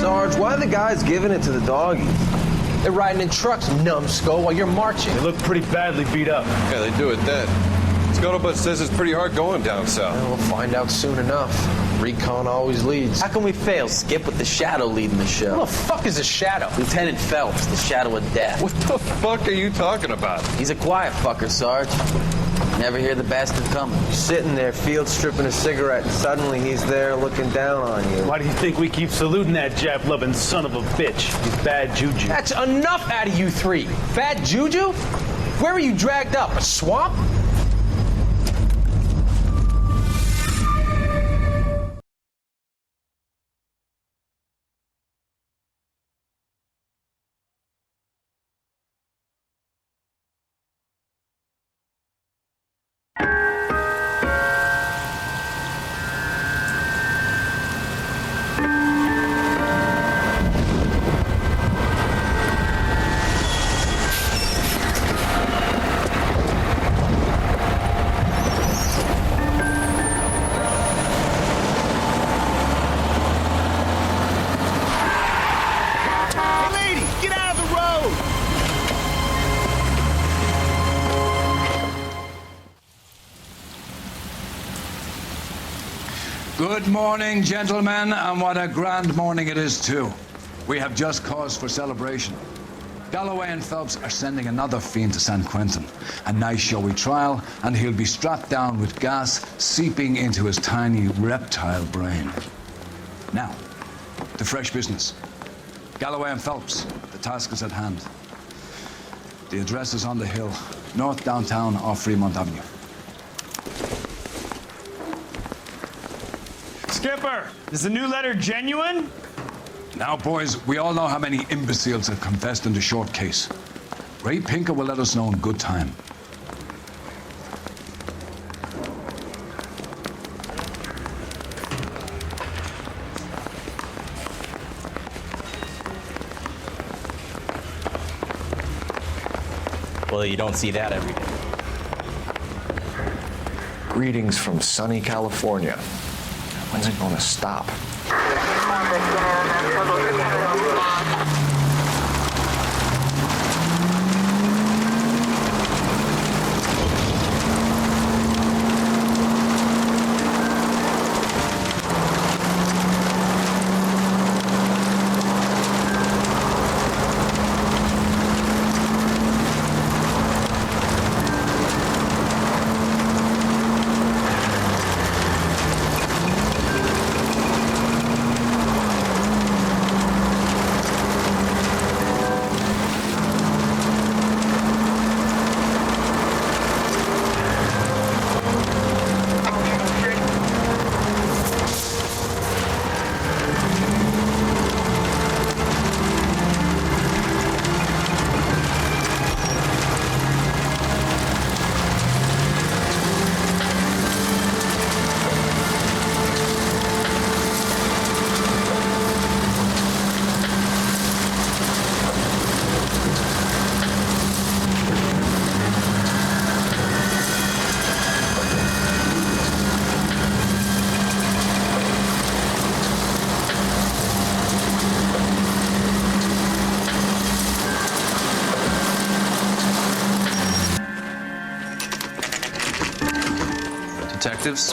Sarge, why are the guys giving it to the doggies? They're riding in trucks, numbskull, while you're marching. They look pretty badly beat up. Yeah, they do it then. Scuttlebutt says it's pretty hard going down south. Well, we'll find out soon enough. Recon always leads. How can we fail, Skip, with the Shadow leading the show? Who the fuck is the Shadow? Lieutenant Phelps, the Shadow of Death. What the fuck are you talking about? He's a quiet fucker, Sarge. Never hear the bastard coming. You're sitting there, field stripping a cigarette, and suddenly he's there looking down on you. Why do you think we keep saluting that Jap-loving son of a bitch? He's bad juju. That's enough out of you three. Bad juju? Where were you dragged up? A swamp? Good morning, gentlemen, and what a grand morning it is, too. We have just cause for celebration. Galloway and Phelps are sending another fiend to San Quentin. A nice showy trial, and he'll be strapped down with gas seeping into his tiny reptile brain. Now, to fresh business. Galloway and Phelps, the task is at hand. The address is on the hill, north downtown off Fremont Avenue. Skipper, is the new letter genuine? Now, boys, we all know how many imbeciles have confessed in the short case. Ray Pinker will let us know in good time. Well, you don't see that every day. Greetings from sunny California. When's it gonna stop? Detectives?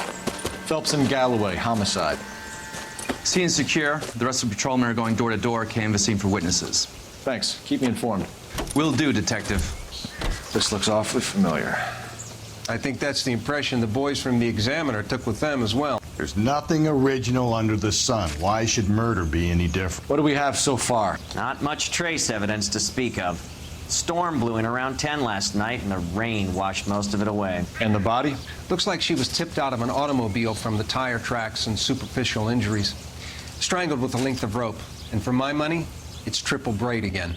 Phelps and Galloway, homicide. Scene is secure. The rest of the patrolmen are going door to door, canvassing for witnesses. Thanks. Keep me informed. Will do, Detective. This looks awfully familiar. I think that's the impression the boys from the Examiner took with them as well. There's nothing original under the sun. Why should murder be any different? What do we have so far? Not much trace evidence to speak of. Storm blew in around 10 last night, and the rain washed most of it away. And the body? Looks like she was tipped out of an automobile from the tire tracks and superficial injuries. Strangled with a length of rope. And for my money, it's triple braid again.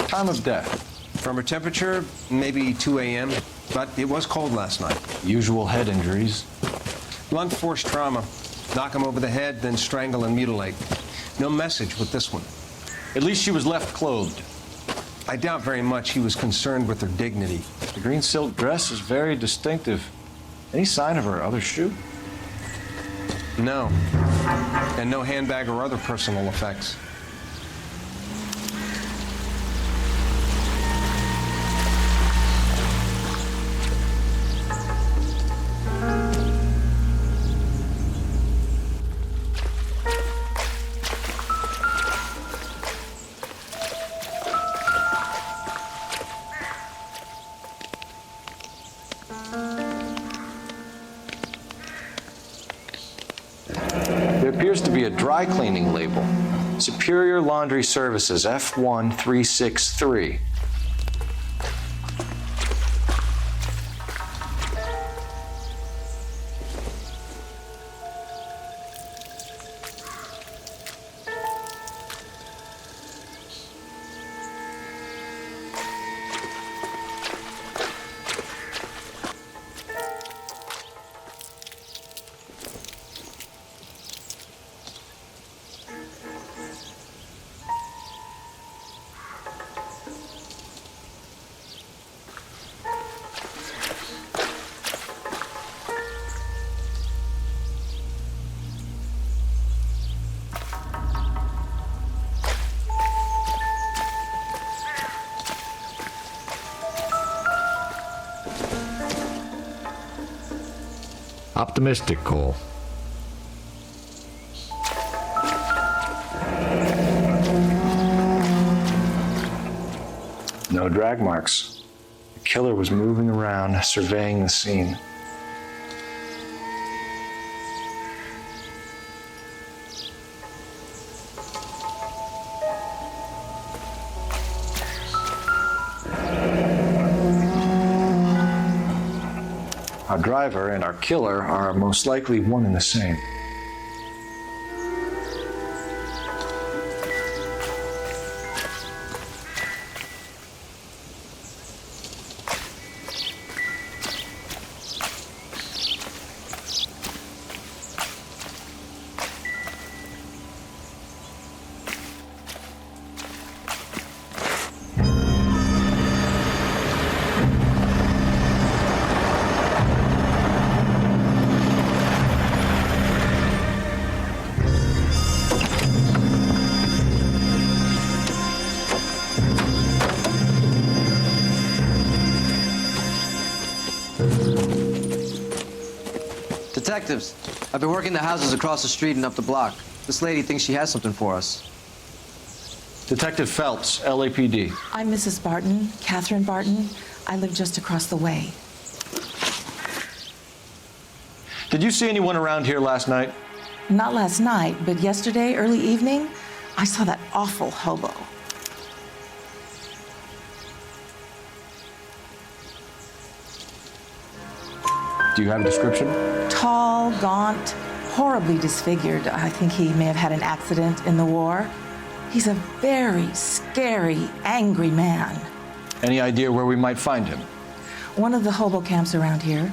Time of death? From her temperature, maybe 2 a.m., but it was cold last night. Usual head injuries? Blunt force trauma. Knock him over the head, then strangle and mutilate. No message with this one. At least she was left clothed. I doubt very much he was concerned with her dignity. The green silk dress is very distinctive. Any sign of her other shoe? No. And no handbag or other personal effects. There appears to be a dry cleaning label. Superior Laundry Services, F1363. Optimistic, Cole. No drag marks. The killer was moving around, surveying the scene. Our driver and our killer are most likely one and the same. Detectives, I've been working the houses across the street and up the block. This lady thinks she has something for us. Detective Phelps, LAPD. I'm Mrs. Barton, Catherine Barton. I live just across the way. Did you see anyone around here last night? Not last night, but yesterday, early evening, I saw that awful hobo. Do you have a description? Tall, gaunt, horribly disfigured. I think he may have had an accident in the war. He's a very scary, angry man. Any idea where we might find him? One of the hobo camps around here.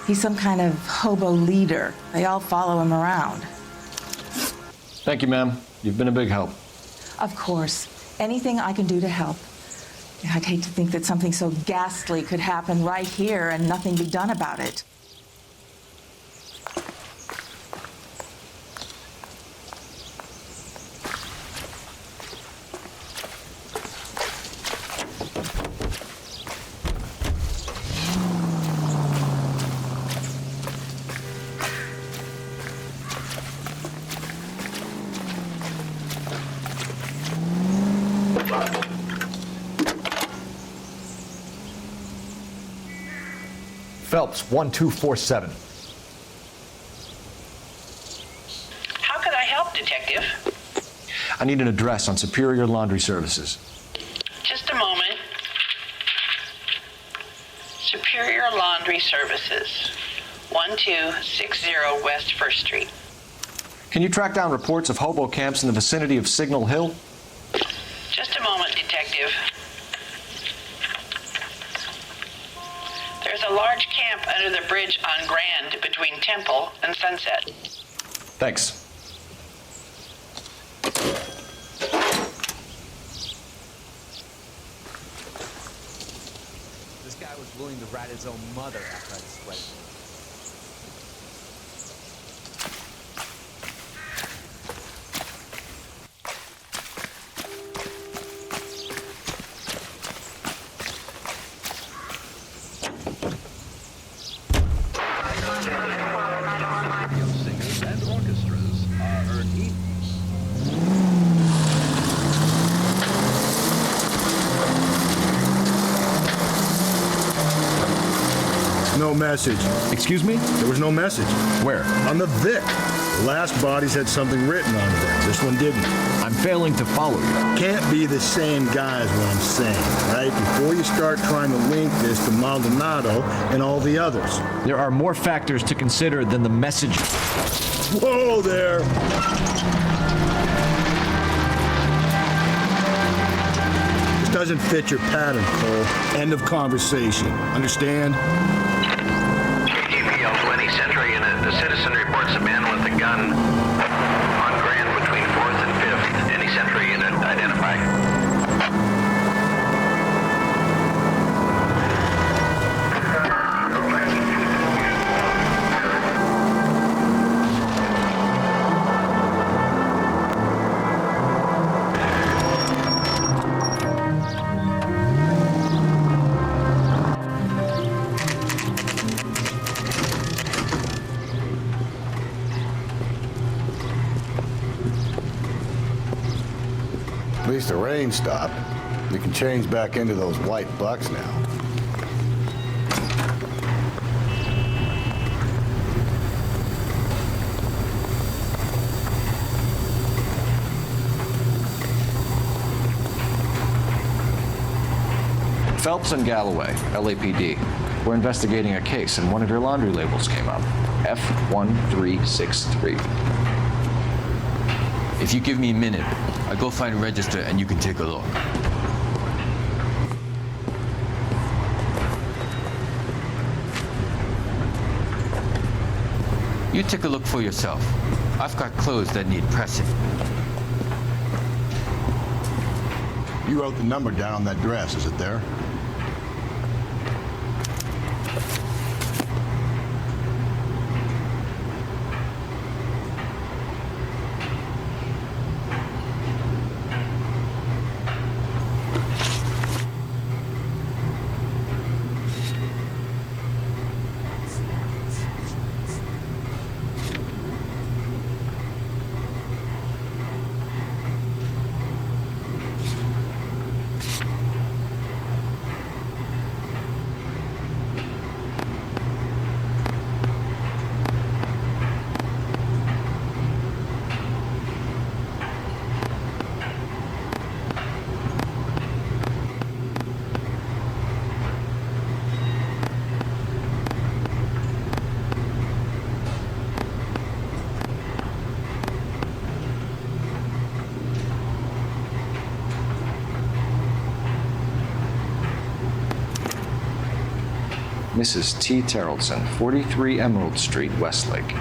He's some kind of hobo leader. They all follow him around. Thank you, ma'am. You've been a big help. Of course. Anything I can do to help. I'd hate to think that something so ghastly could happen right here and nothing be done about it. Phelps, 1247. How can I help, Detective? I need an address on Superior Laundry Services. Just a moment. Superior Laundry Services, 1260 West 1st Street. Can you track down reports of hobo camps in the vicinity of Signal Hill? Just a moment, Detective. There's a large camp under the bridge on Grand between Temple and Sunset. Thanks. This guy was willing to rat his own mother after I sweated. Singers and orchestras are equal. No message. Excuse me? There was no message. Where? On the Vic. The last bodies had something written on them. This one didn't. I'm failing to follow you. Can't be the same guy is what I'm saying, right? Before you start trying to link this to Maldonado and all the others. There are more factors to consider than the message. Whoa there! This doesn't fit your pattern, Cole. End of conversation. Understand? KPL 20 Central Unit. The citizen reports a man with a gun on Grand between 4th and 5th. Any Central Unit identify. At least the rain stopped. We can change back into those white bucks now. Phelps and Galloway, LAPD. We're investigating a case, and one of your laundry labels came up. F1363. If you give me a minute, I'll go find a register and you can take a look. You take a look for yourself. I've got clothes that need pressing. You wrote the number down on that dress, is it there? Mrs. T. Terrellson, 43 Emerald Street, Westlake.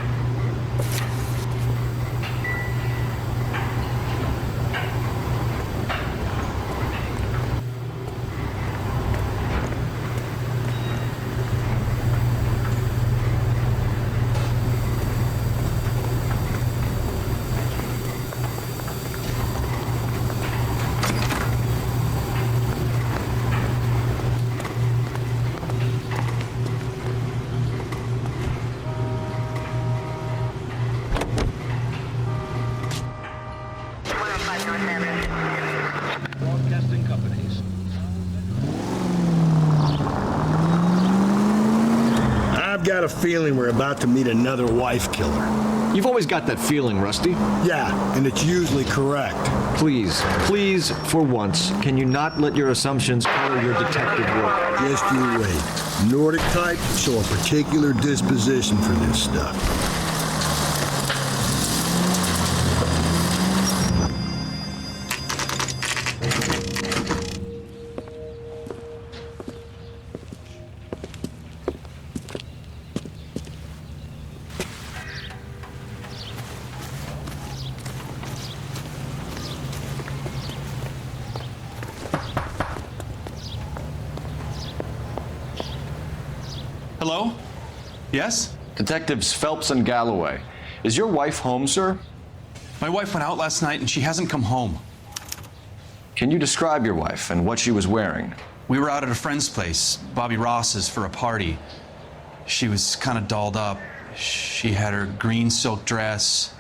broadcasting companies. I've got a feeling we're about to meet another wife killer. You've always got that feeling, Rusty. Yeah, and it's usually correct. Please, please, for once, can you not let your assumptions color your detective work? Just you wait. Nordic types show a particular disposition for this stuff. Hello? Yes? Detectives Phelps and Galloway. Is your wife home, sir? My wife went out last night and she hasn't come home. Can you describe your wife and what she was wearing? We were out at a friend's place, Bobby Ross's, for a party. She was kind of dolled up. She had her green silk dress,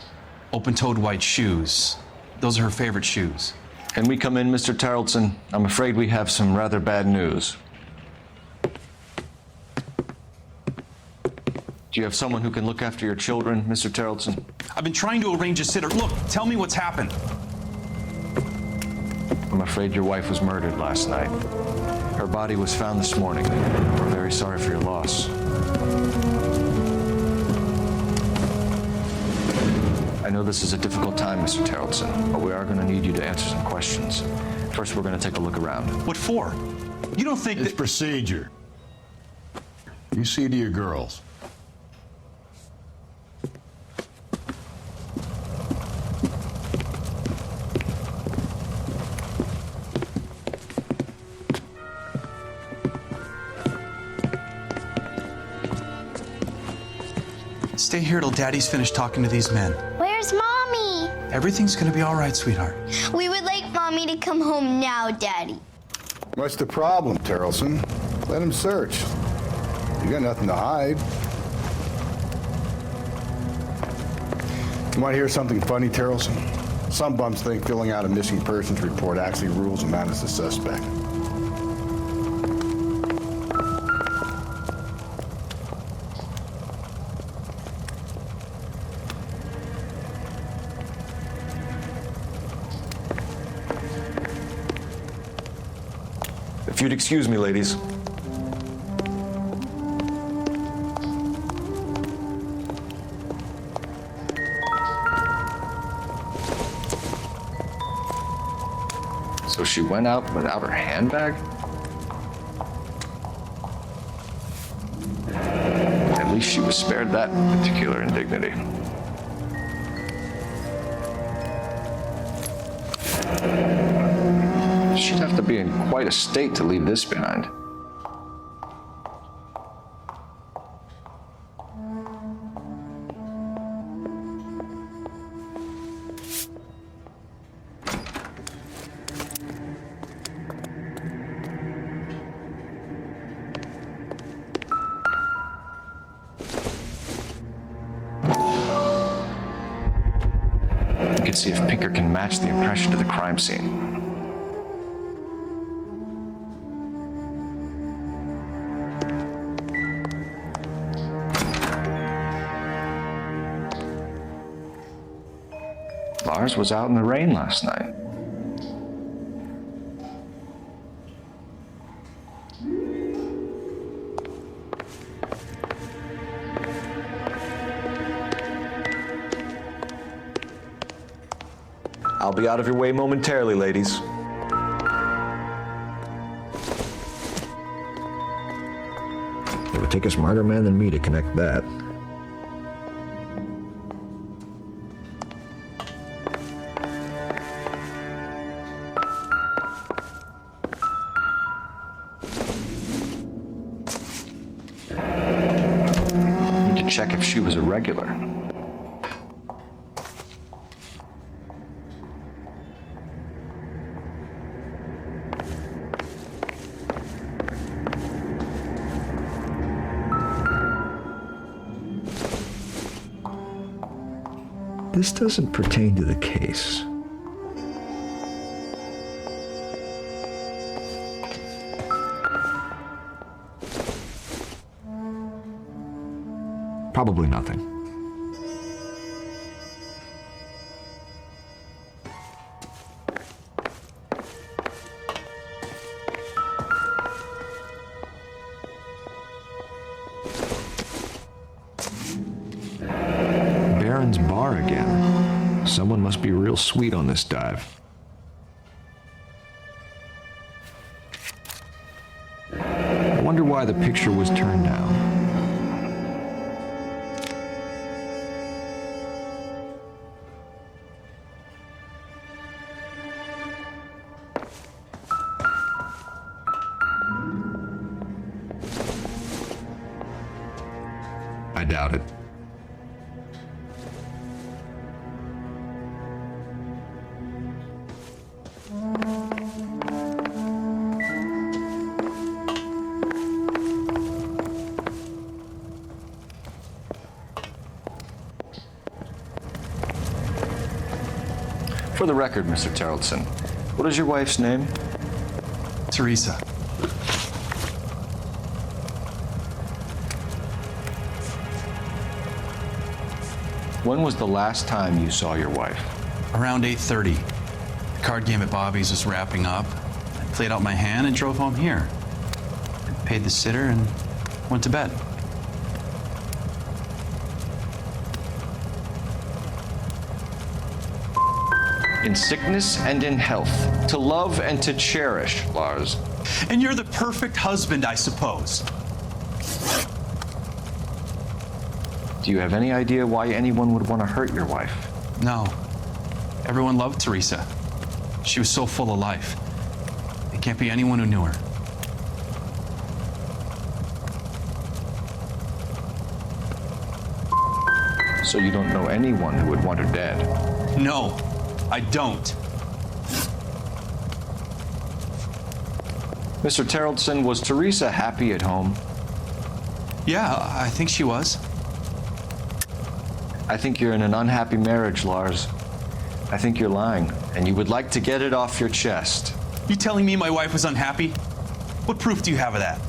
open-toed white shoes. Those are her favorite shoes. Can we come in, Mr. Tarleton? I'm afraid we have some rather bad news. Do you have someone who can look after your children, Mr. Tarleton? I've been trying to arrange a sitter. Look, tell me what's happened. I'm afraid your wife was murdered last night. Her body was found this morning. We're very sorry for your loss. I know this is a difficult time, Mr. Tarleton, but we are going to need you to answer some questions. First, we're going to take a look around. What for? You don't think It's procedure. You see to your girls. Stay here till Daddy's finished talking to these men. Where's Mommy? Everything's gonna be all right, sweetheart. We would like Mommy to come home now, Daddy. What's the problem, Tarleton? Let him search. You got nothing to hide. You want to hear something funny, Tarleton? Some bums think filling out a missing persons report actually rules them out as a suspect. If you'd excuse me, ladies. So she went out without her handbag? At least she was spared that particular indignity. She'd have to be in quite a state to leave this behind. You can see if Pinker can match the impression to the crime scene. Lars was out in the rain last night. I'll be out of your way momentarily, ladies. It would take a smarter man than me to connect that. Check if she was a regular. This doesn't pertain to the case. Probably nothing. Baron's bar again. Someone must be real sweet on this dive. I wonder why the picture was turned down. I doubt it. For the record, Mr. Terrelson, what is your wife's name? Teresa. When was the last time you saw your wife? Around 8:30. The card game at Bobby's was wrapping up. I played out my hand and drove home here. I paid the sitter and went to bed. In sickness and in health, to love and to cherish, Lars. And you're the perfect husband, I suppose. Do you have any idea why anyone would want to hurt your wife? No. Everyone loved Teresa. She was so full of life. It can't be anyone who knew her. So you don't know anyone who would want her dead? No, I don't. Mr. Terrelson, was Teresa happy at home? Yeah, I think she was. I think you're in an unhappy marriage, Lars. I think you're lying, and you would like to get it off your chest. You telling me my wife was unhappy? What proof do you have of that?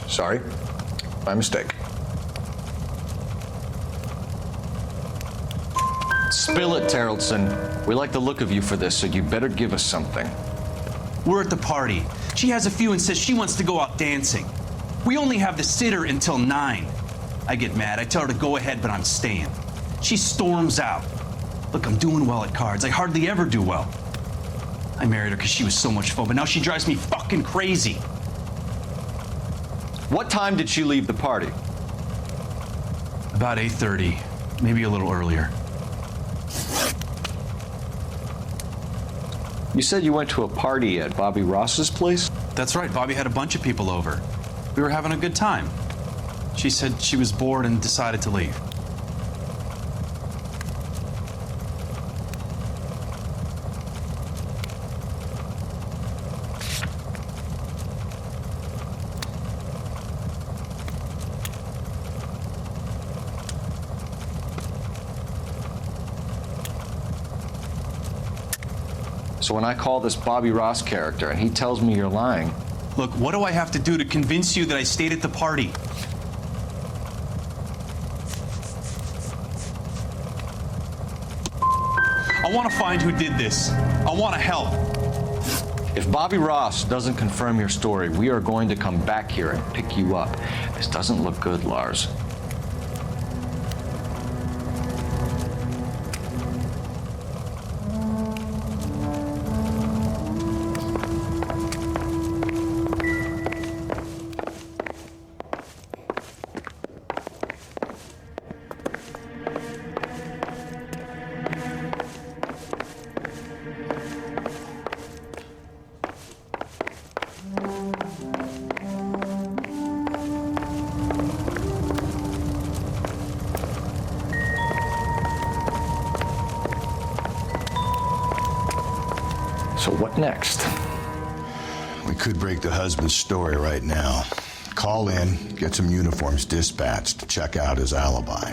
Sorry, my mistake. Spill it, Terrelson. We like the look of you for this, so you better give us something. We're at the party. She has a few and says she wants to go out dancing. We only have the sitter until 9. I get mad. I tell her to go ahead, but I'm staying. She storms out. Look, I'm doing well at cards. I hardly ever do well. I married her because she was so much fun, but now she drives me fucking crazy. What time did she leave the party? About 8:30, maybe a little earlier. You said you went to a party at Bobby Ross's place? That's right. Bobby had a bunch of people over. We were having a good time. She said she was bored and decided to leave. So when I call this Bobby Ross character and he tells me you're lying... Look, what do I have to do to convince you that I stayed at the party? I want to find who did this. I want to help. If Bobby Ross doesn't confirm your story, we are going to come back here and pick you up. This doesn't look good, Lars. So what next? We could break the husband's story right now. Call in, get some uniforms dispatched, check out his alibi.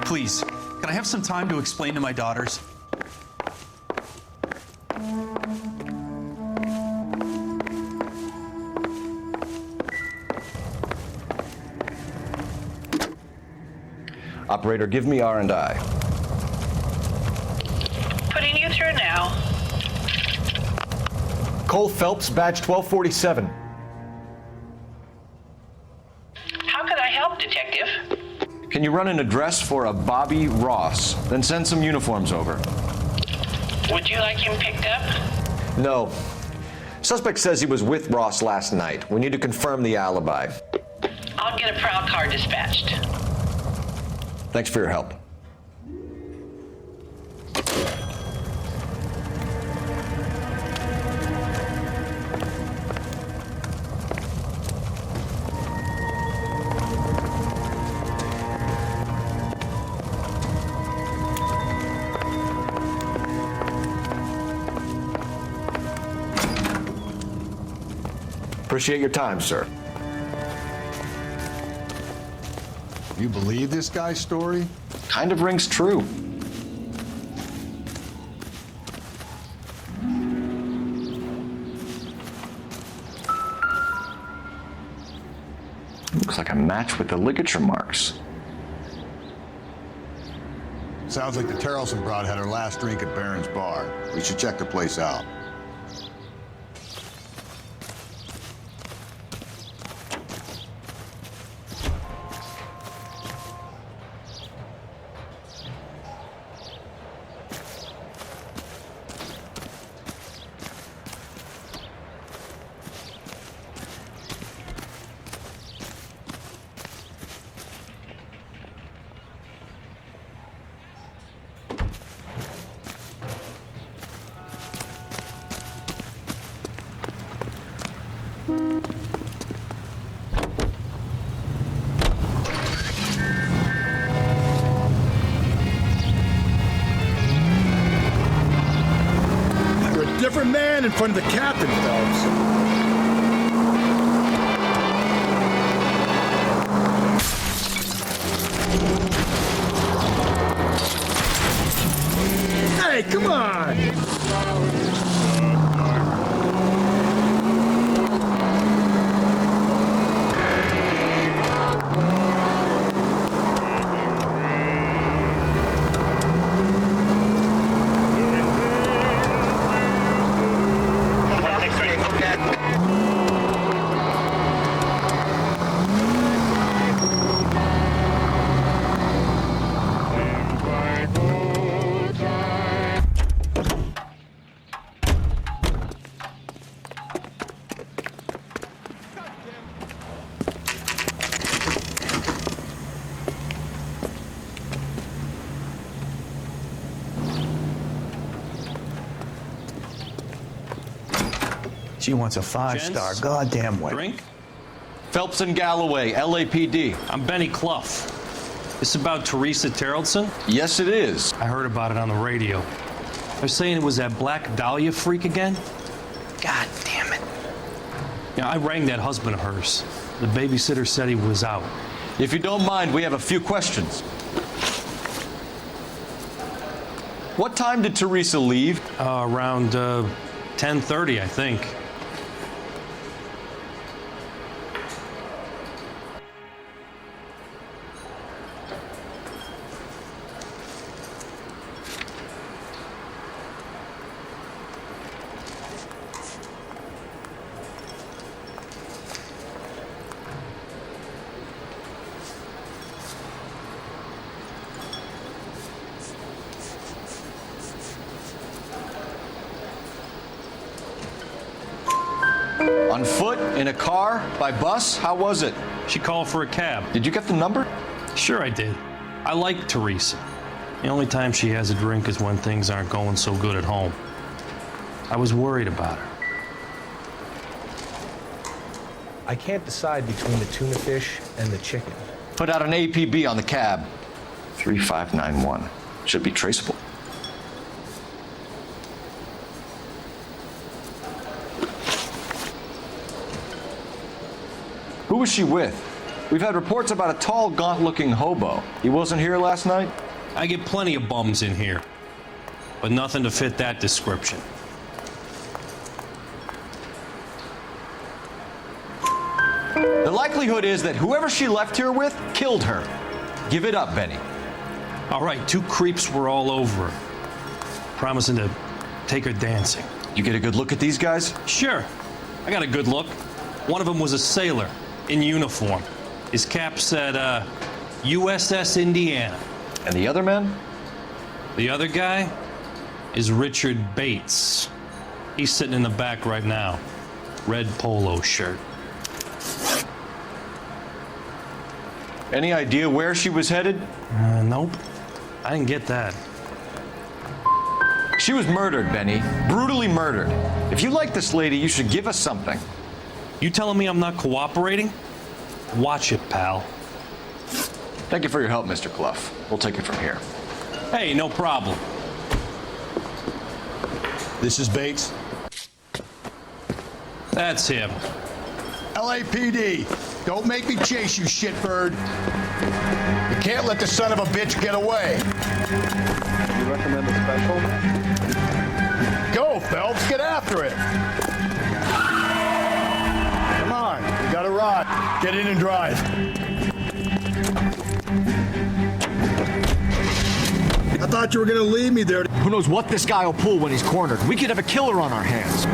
Please, can I have some time to explain to my daughters? Operator, give me R&I. Putting you through now. Cole Phelps, badge 1247. How can I help, Detective? Can you run an address for a Bobby Ross? Then send some uniforms over. Would you like him picked up? No. Suspect says he was with Ross last night. We need to confirm the alibi. I'll get a prowl car dispatched. Thanks for your help. Appreciate your time, sir. You believe this guy's story? Kind of rings true. Looks like a match with the ligature marks. Sounds like the Terrelson broad had her last drink at Barron's Bar. We should check the place out. Different man in front of the captain, Phelps. Hey, come on! She wants a 5-star goddamn way. Drink? Phelps and Galloway, LAPD. I'm Benny Clough. This about Teresa Terrelson? Yes, it is. I heard about it on the radio. They're saying it was that Black Dahlia freak again? God damn it. Yeah, I rang that husband of hers. The babysitter said he was out. If you don't mind, we have a few questions. What time did Teresa leave? Around 10:30, I think. On foot? In a car? By bus? How was it? She called for a cab. Did you get the number? Sure I did. I like Teresa. The only time she has a drink is when things aren't going so good at home. I was worried about her. I can't decide between the tuna fish and the chicken. Put out an APB on the cab. 3591. Should be traceable. Who was she with? We've had reports about a tall, gaunt-looking hobo. He wasn't here last night? I get plenty of bums in here, but nothing to fit that description. The likelihood is that whoever she left here with killed her. Give it up, Benny. All right, 2 creeps were all over her, promising to take her dancing. You get a good look at these guys? Sure. I got a good look. One of them was a sailor in uniform. His cap said, USS Indiana. And the other men? The other guy is Richard Bates. He's sitting in the back right now. Red polo shirt. Any idea where she was headed? Nope. I didn't get that. She was murdered, Benny. Brutally murdered. If you like this lady, you should give us something. You telling me I'm not cooperating? Watch it, pal. Thank you for your help, Mr. Clough. We'll take it from here. Hey, no problem. This is Bates. That's him. LAPD, don't make me chase you, shitbird. You can't let the son of a bitch get away. You recommend a special? Go, Phelps, get after it. Come on, you got a ride. Get in and drive. I thought you were gonna leave me there. Who knows what this guy will pull when he's cornered? We could have a killer on our hands.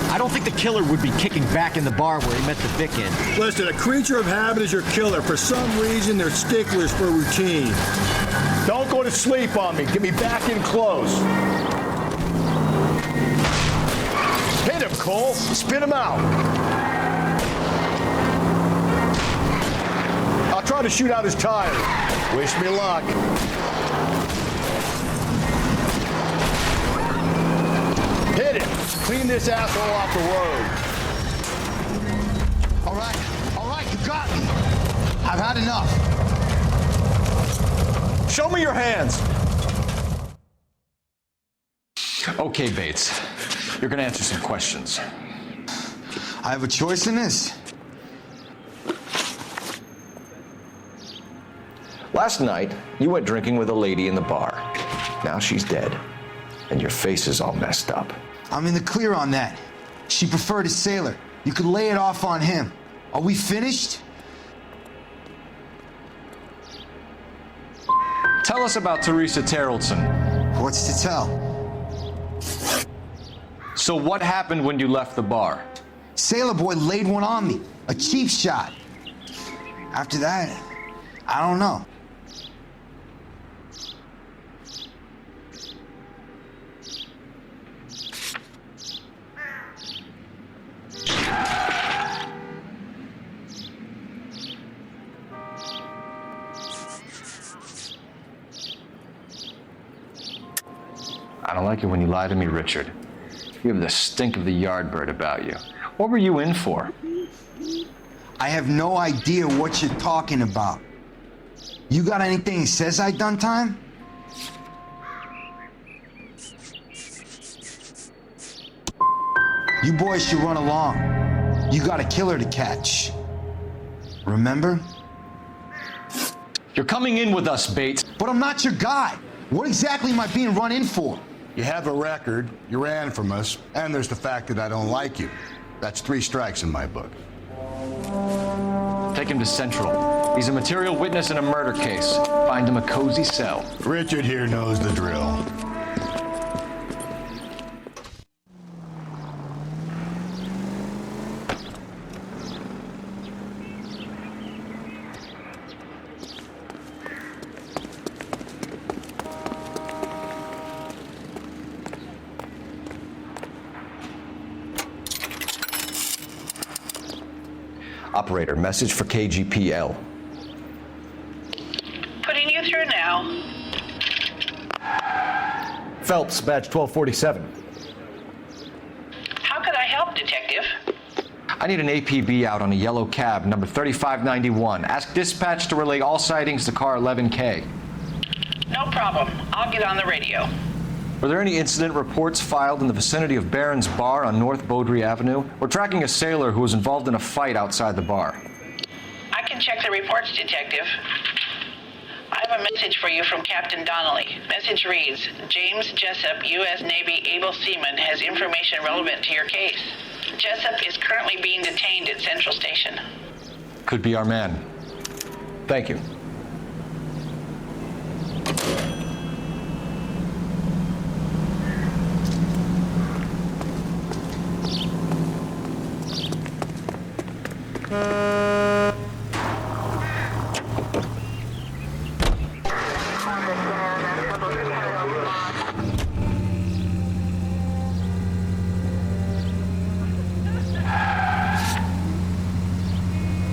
I don't think the killer would be kicking back in the bar where he met the Vic in. Listen, a creature of habit is your killer. For some reason, they're sticklers for routine. Don't go to sleep on me. Get me back in close. Hit him, Cole. Spit him out. I'll try to shoot out his tire. Wish me luck. Hit him. Clean this asshole off the road. All right, you got me. I've had enough. Show me your hands. Okay, Bates. You're gonna answer some questions. I have a choice in this. Last night, you went drinking with a lady in the bar. Now she's dead, and your face is all messed up. I'm in the clear on that. She preferred a sailor. You could lay it off on him. Are we finished? Tell us about Teresa Terrellson. What's to tell? So what happened when you left the bar? Sailor boy laid one on me. A cheap shot. After that, I don't know. I don't like it when you lie to me, Richard. You have the stink of the yardbird about you. What were you in for? I have no idea what you're talking about. You got anything that says I done time? You boys should run along. You got a killer to catch. Remember? You're coming in with us, Bates. But I'm not your guy. What exactly am I being run in for? You have a record, you ran from us, and there's the fact that I don't like you. That's 3 strikes in my book. Take him to Central. He's a material witness in a murder case. Find him a cozy cell. Richard here knows the drill. Operator, message for KGPL. Putting you through now. Phelps, badge 1247. How could I help, Detective? I need an APB out on a yellow cab, number 3591. Ask dispatch to relay all sightings to car 11K. No problem. I'll get on the radio. Were there any incident reports filed in the vicinity of Barron's Bar on North Beaudry Avenue? We're tracking a sailor who was involved in a fight outside the bar. I can check the reports, Detective. I have a message for you from Captain Donnelly. Message reads, James Jessup, U.S. Navy able seaman, has information relevant to your case. Jessup is currently being detained at Central Station. Could be our man. Thank you.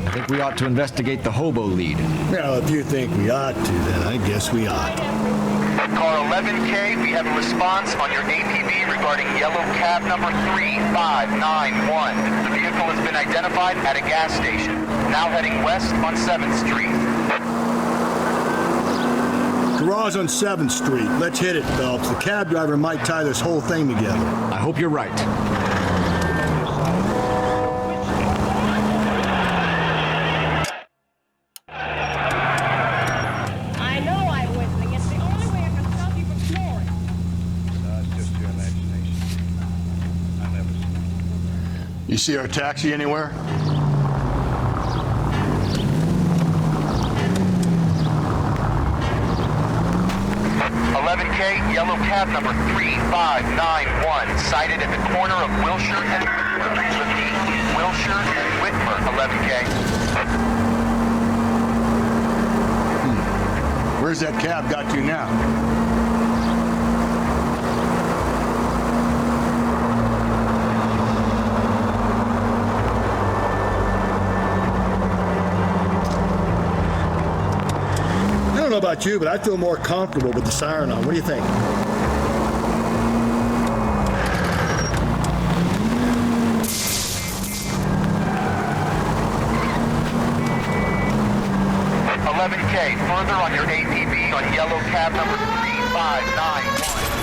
I think we ought to investigate the hobo lead. Well, if you think we ought to, then I guess we ought. Car 11K, we have a response on your APB regarding yellow cab number 3591. The vehicle has been identified at a gas station, now heading west on 7th Street. Garage on 7th Street. Let's hit it, Phelps. The cab driver might tie this whole thing together. I hope you're right. You see our taxi anywhere? Yellow cab number 3591, sighted at the corner of Wilshire and Whitmer. Repeat, Wilshire and Whitmer, 11K. Where's that cab got to now? I don't know about you, but I feel more comfortable with the siren on. What do you think? Further on your APB on yellow cab number 3591.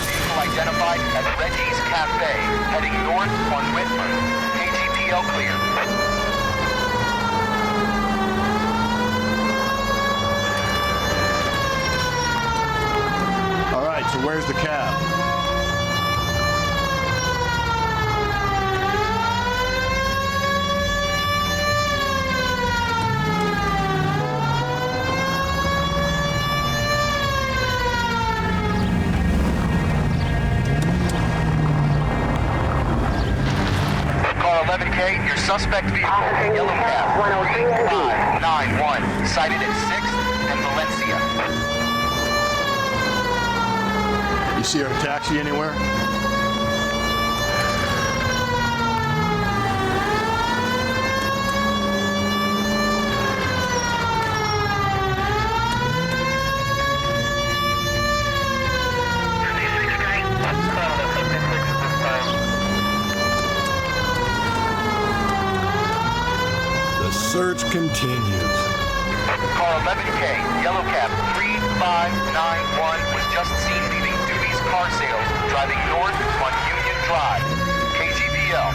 Vehicle identified as Reggie's Cafe, heading north on Whitmer. KGPL clear. All right, so where's the cab? Your suspect vehicle, yellow cab, 3591, sighted at 6th and Valencia. You see our taxi anywhere? Search continues. Car 11K, yellow cab 3591 was just seen leaving Doobie's Car Sales, driving north on Union Drive. KGPL.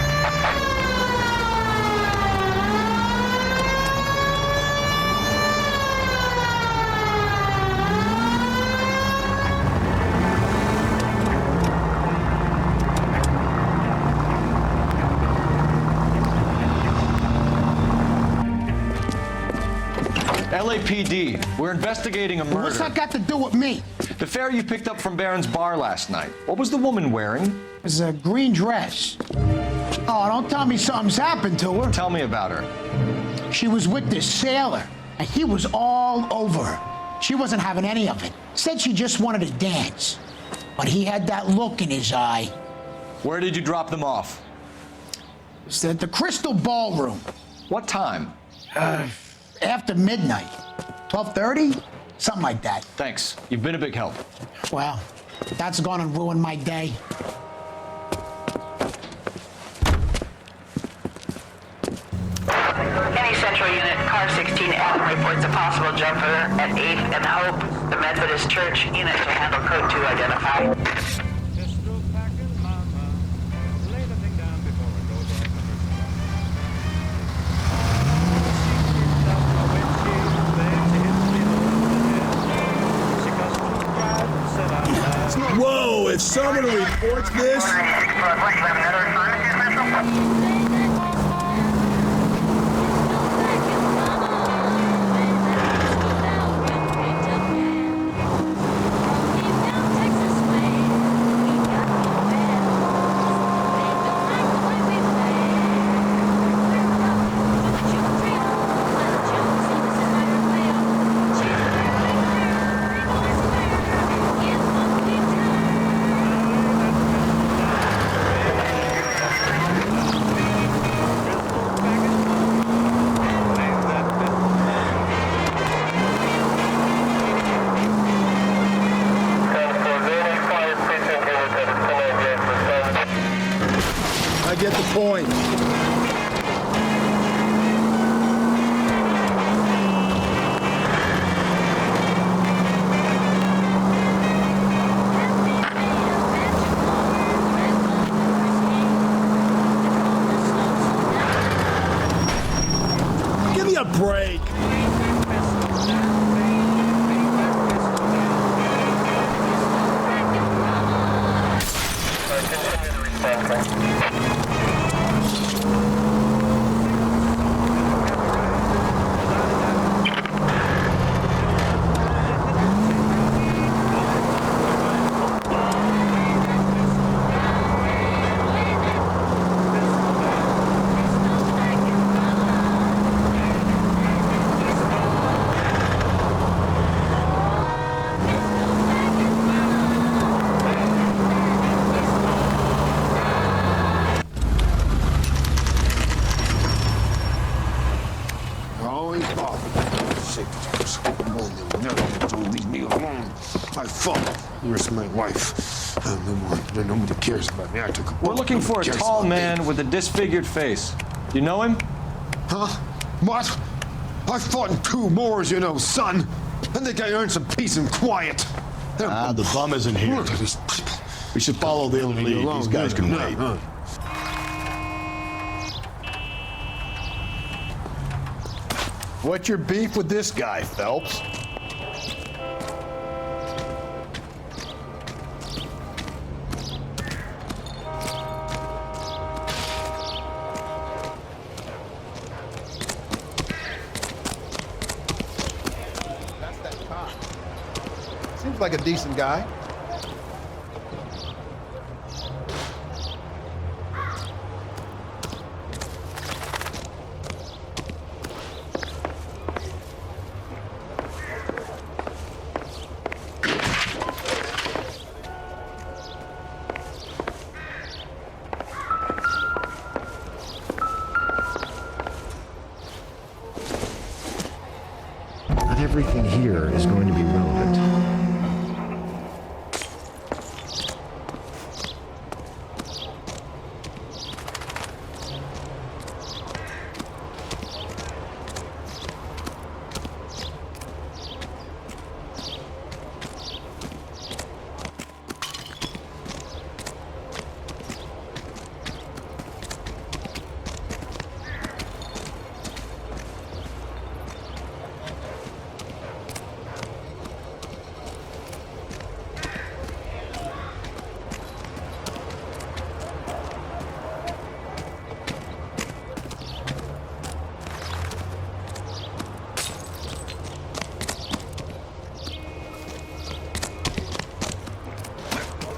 LAPD, we're investigating a murder. What's that got to do with me? The fare you picked up from Barron's Bar last night. What was the woman wearing? It was a green dress. Oh, don't tell me something's happened to her. Tell me about her. She was with this sailor, and he was all over her. She wasn't having any of it. Said she just wanted to dance. But he had that look in his eye. Where did you drop them off? It was at the Crystal Ballroom. What time? After midnight. 12:30? Something like that. Thanks. You've been a big help. Well, That's gonna ruin my day. Any Central Unit, car 16 Adam reports a possible jumper at 8th and Hope, the Methodist Church. Unit to handle code 2 identified. Whoa, if someone reports this... I get the point. Give me a break. Where's my wife? Nobody cares about me. I took a We're looking for a tall man with a disfigured face. You know him? Huh? What? I fought in 2 wars, you know, son. I think I earned some peace and quiet. The bum isn't here. We should follow the lead. These guys can wait. What's your beef with this guy, Phelps? Seems like a decent guy. Not everything here is going to be relevant.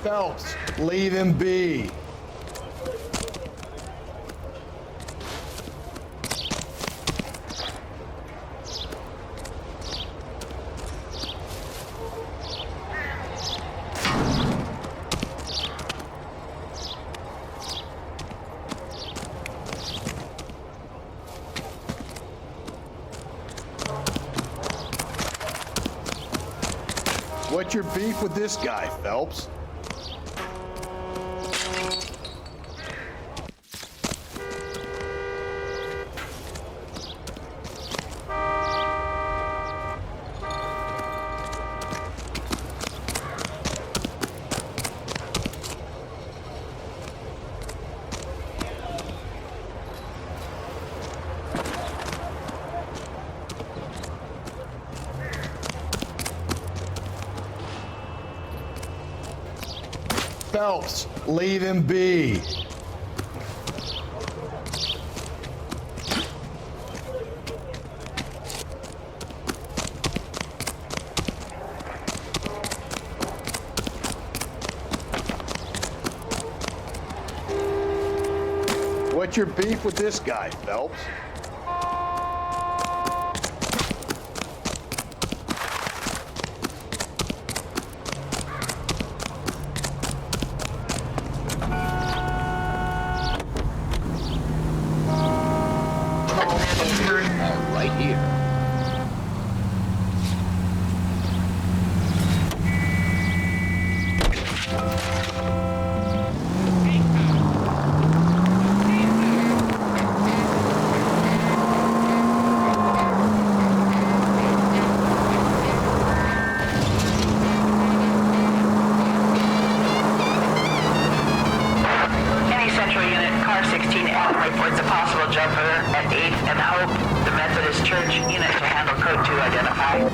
Phelps, leave him be. What's your beef with this guy, Phelps? Phelps, leave him be. What's your beef with this guy, Phelps? Right here. Any Central Unit, car 16L reports a possible jumper at 8th and Hope, the Methodist Church. Unit to handle code 2 identified.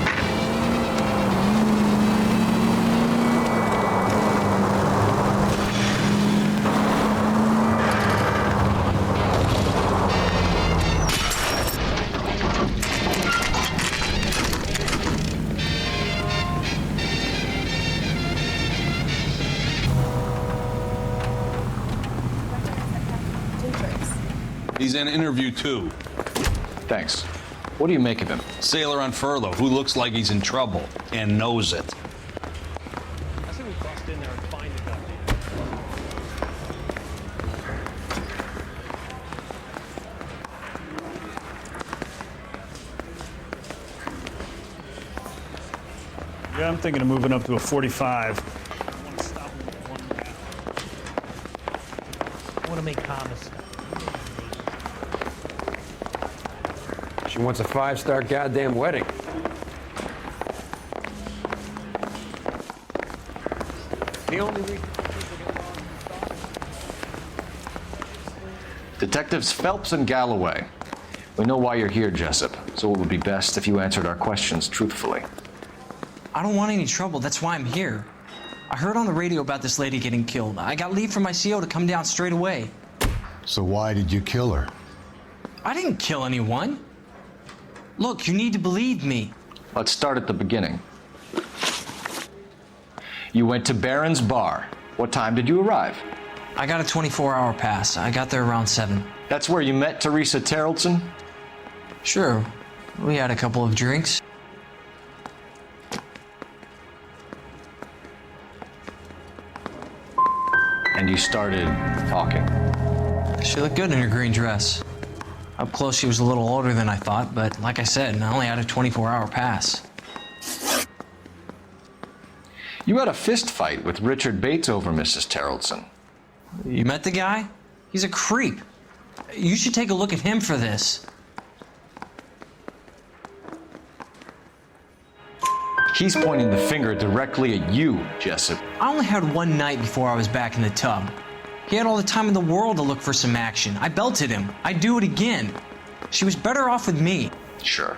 He's in interview 2. Thanks. What do you make of him? Sailor on furlough who looks like he's in trouble and knows it. I say we bust in there and find the goddamn. Yeah, I'm thinking of moving up to a 45. I want to make Thomas. She wants a 5-star goddamn wedding. The only reason Detectives Phelps and Galloway. We know why you're here, Jessup, so it would be best if you answered our questions truthfully. I don't want any trouble. That's why I'm here. I heard on the radio about this lady getting killed. I got leave from my CO to come down straight away. So why did you kill her? I didn't kill anyone. Look, you need to believe me. Let's start at the beginning. You went to Barron's Bar. What time did you arrive? I got a 24-hour pass. I got there around 7. That's where you met Teresa Terrellson? Sure. We had a couple of drinks. And you started talking. She looked good in her green dress. Up close, she was a little older than I thought, but like I said, I only had a 24-hour pass. You had a fist fight with Richard Bates over Mrs. Terrellson. You met the guy? He's a creep. You should take a look at him for this. He's pointing the finger directly at you, Jessup. I only had one night before I was back in the tub. He had all the time in the world to look for some action. I belted him. I'd do it again. She was better off with me. Sure.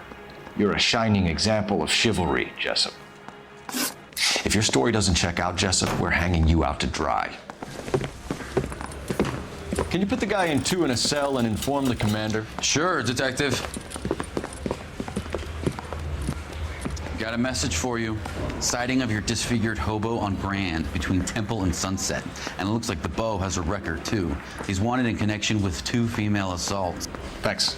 You're a shining example of chivalry, Jessup. If your story doesn't check out, Jessup, we're hanging you out to dry. Can you put the guy in 2 in a cell and inform the commander? Sure, Detective. Got a message for you. Sighting of your disfigured hobo on Brand between Temple and Sunset. And it looks like the Beau has a record, too. He's wanted in connection with 2 female assaults. Thanks.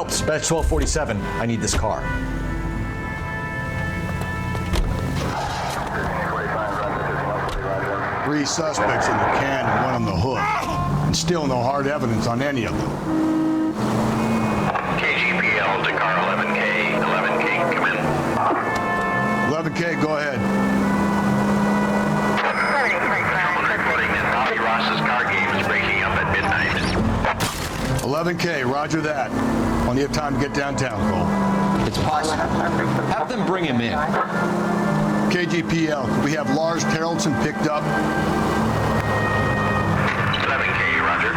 Phelps, Batch 1247. I need this car. Three suspects in the can and one on the hook. And still no hard evidence on any of them. KGPL to car 11K. 11K, come in. 11K, go ahead. Someone reporting that Bobby Ross's car game is breaking up at midnight. 11K, roger that. Plenty of time to get downtown, Cole. It's possible. Have them bring him in. KGPL, we have Lars Terrelson picked up. 11K, roger.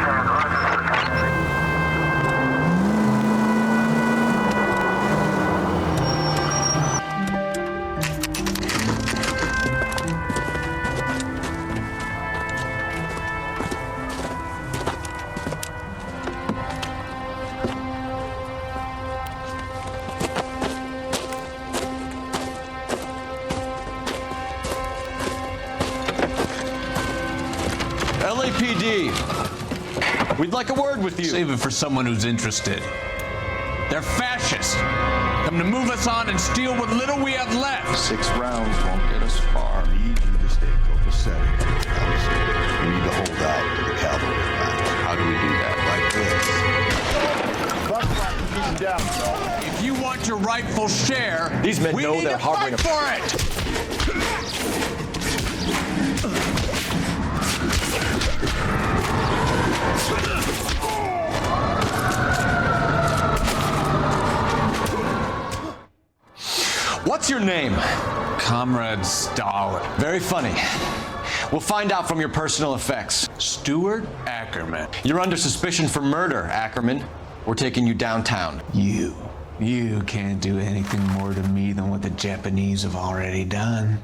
LAPD, we'd like a word with you. Save it for someone who's interested. They're fascists. Come to move us on and steal what little we have left. 6 rounds won't get us far. We need you to stay copacetic. We need to hold out to the cavalry. How do we do that? Like this. If you want your rightful share, these men we know need they're to harboring fight for it. What's your name? Comrade Stalin. Very funny. We'll find out from your personal effects. Stuart Ackerman. You're under suspicion for murder, Ackerman. We're taking you downtown. You can't do anything more to me than what the Japanese have already done.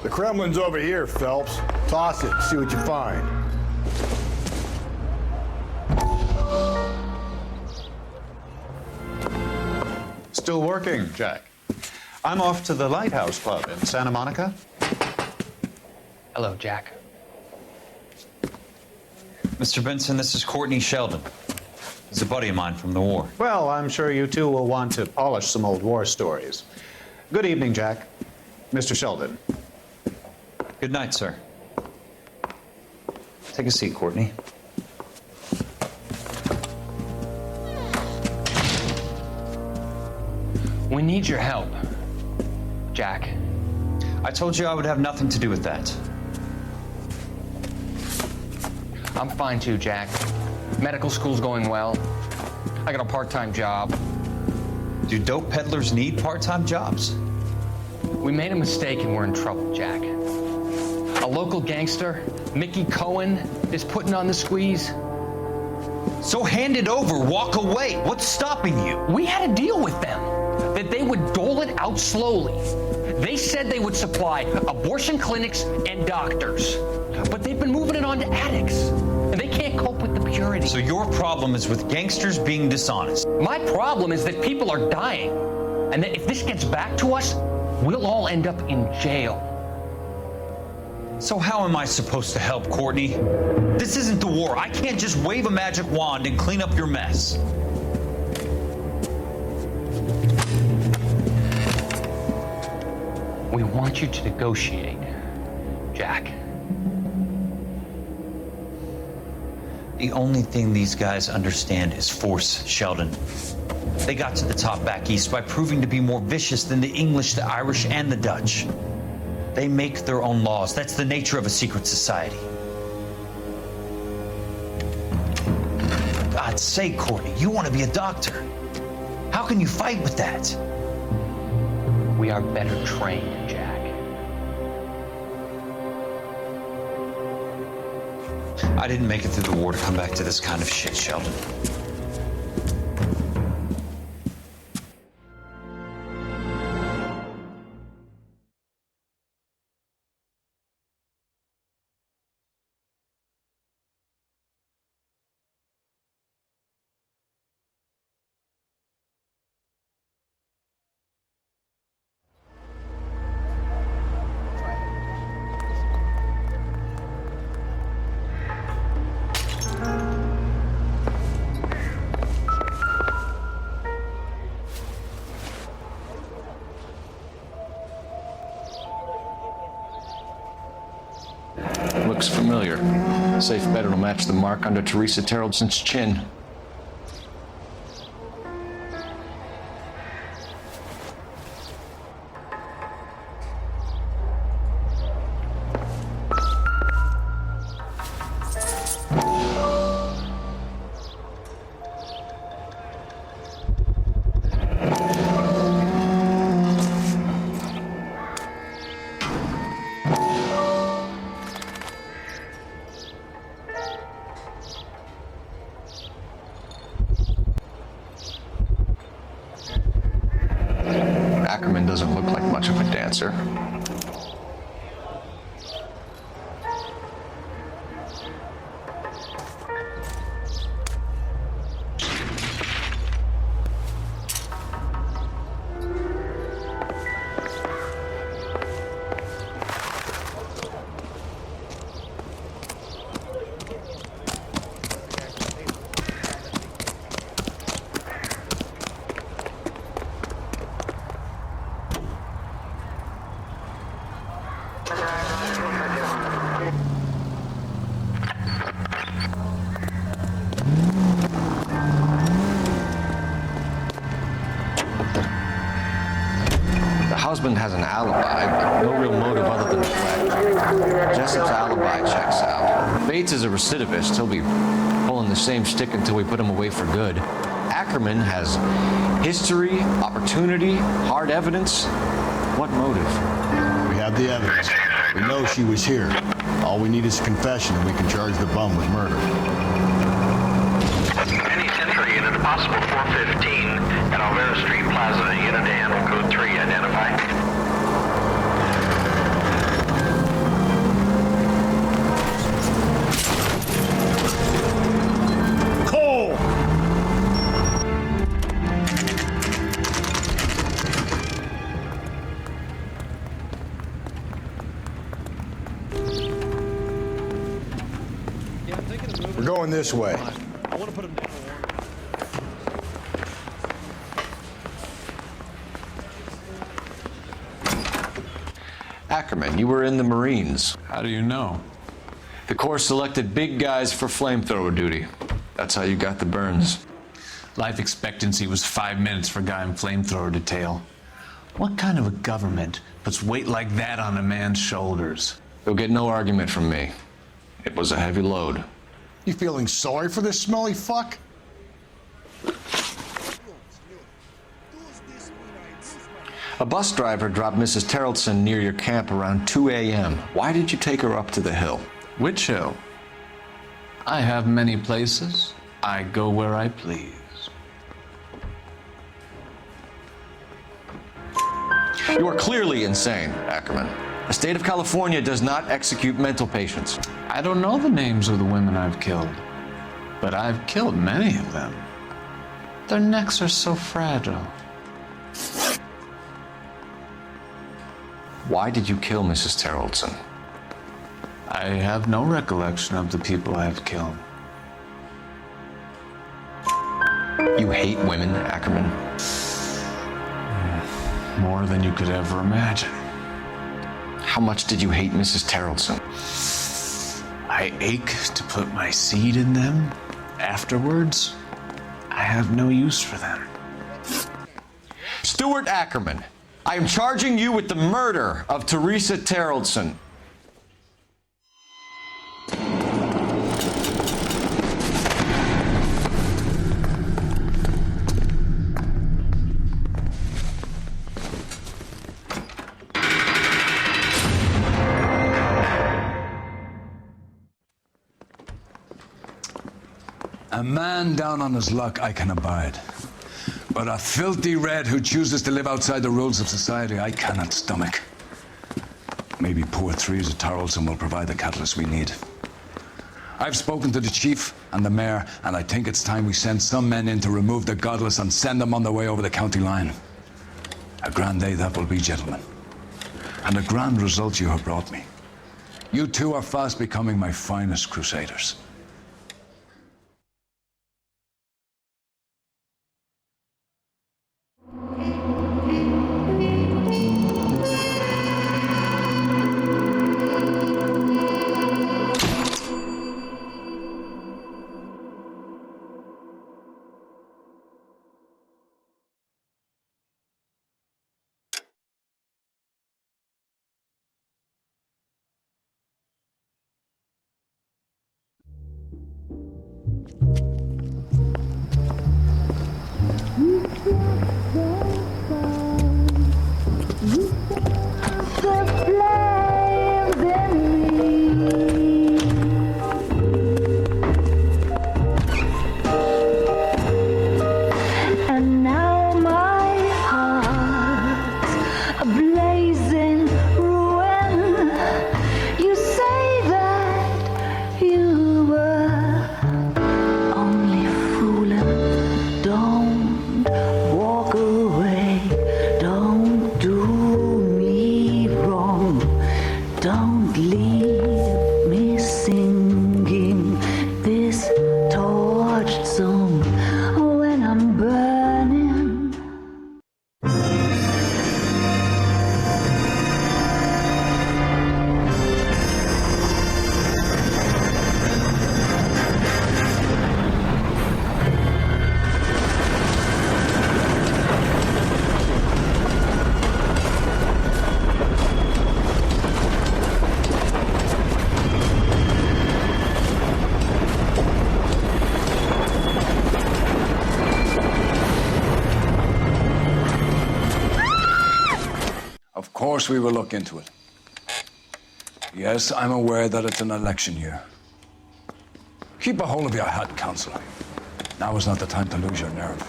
The Kremlin's over here, Phelps. Toss it, see what you find. Still working, Jack. I'm off to the Lighthouse Club in Santa Monica. Hello, Jack. Mr. Benson, this is Courtney Sheldon. He's a buddy of mine from the war. Well, I'm sure you two will want to polish some old war stories. Good evening, Jack. Mr. Sheldon. Good night, sir. Take a seat, Courtney. We need your help, Jack. I told you I would have nothing to do with that. I'm fine too, Jack. Medical school's going well. I got a part-time job. Do dope peddlers need part-time jobs? We made a mistake and we're in trouble, Jack. A local gangster, Mickey Cohen, is putting on the squeeze. So hand it over, walk away. What's stopping you? We had a deal with them that they would dole it out slowly. They said they would supply abortion clinics and doctors, but they've been moving it on to addicts, and they can't cope with the purity. So your problem is with gangsters being dishonest. My problem is that people are dying, and that if this gets back to us, we'll all end up in jail. So how am I supposed to help, Courtney? This isn't the war. I can't just wave a magic wand and clean up your mess. We want you to negotiate, Jack. The only thing these guys understand is force, Sheldon. They got to the top back east by proving to be more vicious than the English, the Irish, and the Dutch. They make their own laws. That's the nature of a secret society. For God's sake, Courtney, you want to be a doctor. How can you fight with that? We are better trained, Jack. I didn't make it through the war to come back to this kind of shit, Sheldon. looks familiar. Safe bet it'll match the mark under Teresa Terreldson's chin. Ackerman doesn't look like much of a dancer. The husband has an alibi, no real motive other than neglect. Jessup's alibi checks out. Bates is a recidivist. He'll be pulling the same stick until we put him away for good. Ackerman has history, opportunity, hard evidence. What motive? We have the evidence. We know she was here. All we need is a confession and we can charge the bum with murder. Any Century unit, a possible 415 at Alvera Street Plaza, unit to handle code 3, identify. Cole! We're going this way. I want to put him down. Ackerman, you were in the Marines. How do you know? The Corps selected big guys for flamethrower duty. That's how you got the burns. Life expectancy was 5 minutes for a guy in flamethrower detail. What kind of a government puts weight like that on a man's shoulders? You'll get no argument from me. It was a heavy load. You feeling sorry for this smelly fuck? A bus driver dropped Mrs. Terreldson near your camp around 2 a.m. Why did you take her up to the hill? Which hill? I have many places. I go where I please. You are clearly insane, Ackerman. The state of California does not execute mental patients. I don't know the names of the women I've killed, but I've killed many of them. Their necks are so fragile. Why did you kill Mrs. Terreldson? I have no recollection of the people I've killed. You hate women, Ackerman? More than you could ever imagine. How much did you hate Mrs. Terreldson? I ache to put my seed in them. Afterwards, I have no use for them. Stuart Ackerman, I am charging you with the murder of Teresa Terreldson. A man down on his luck I can abide. But a filthy red who chooses to live outside the rules of society, I cannot stomach. Maybe poor Teresa Terreldson will provide the catalyst we need. I've spoken to the chief and the mayor, and I think it's time we send some men in to remove the godless and send them on their way over the county line. A grand day that will be, gentlemen. And a grand result you have brought me. You two are fast becoming my finest crusaders. And now my heart's a blazing ruin. You say that you were only fooling. Don't walk away. Don't do me wrong. Don't leave me singing this torched song when I'm burning. Of course we will look into it. Yes, I'm aware that it's an election year. Keep a hold of your hat, Counselor. Now is not the time to lose your nerve.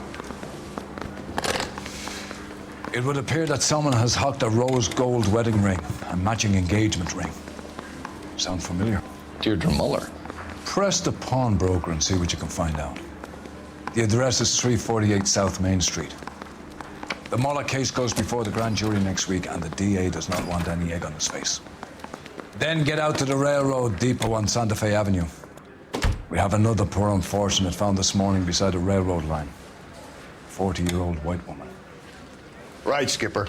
It would appear that someone has hocked a rose gold wedding ring and matching engagement ring. Sound familiar? Deirdre Muller. Press the pawnbroker and see what you can find out. The address is 348 South Main Street. The Muller case goes before the grand jury next week, and the DA does not want any egg on his face. Then get out to the railroad depot on Santa Fe Avenue. We have another poor unfortunate found this morning beside a railroad line. 40-year-old white woman. Right, Skipper.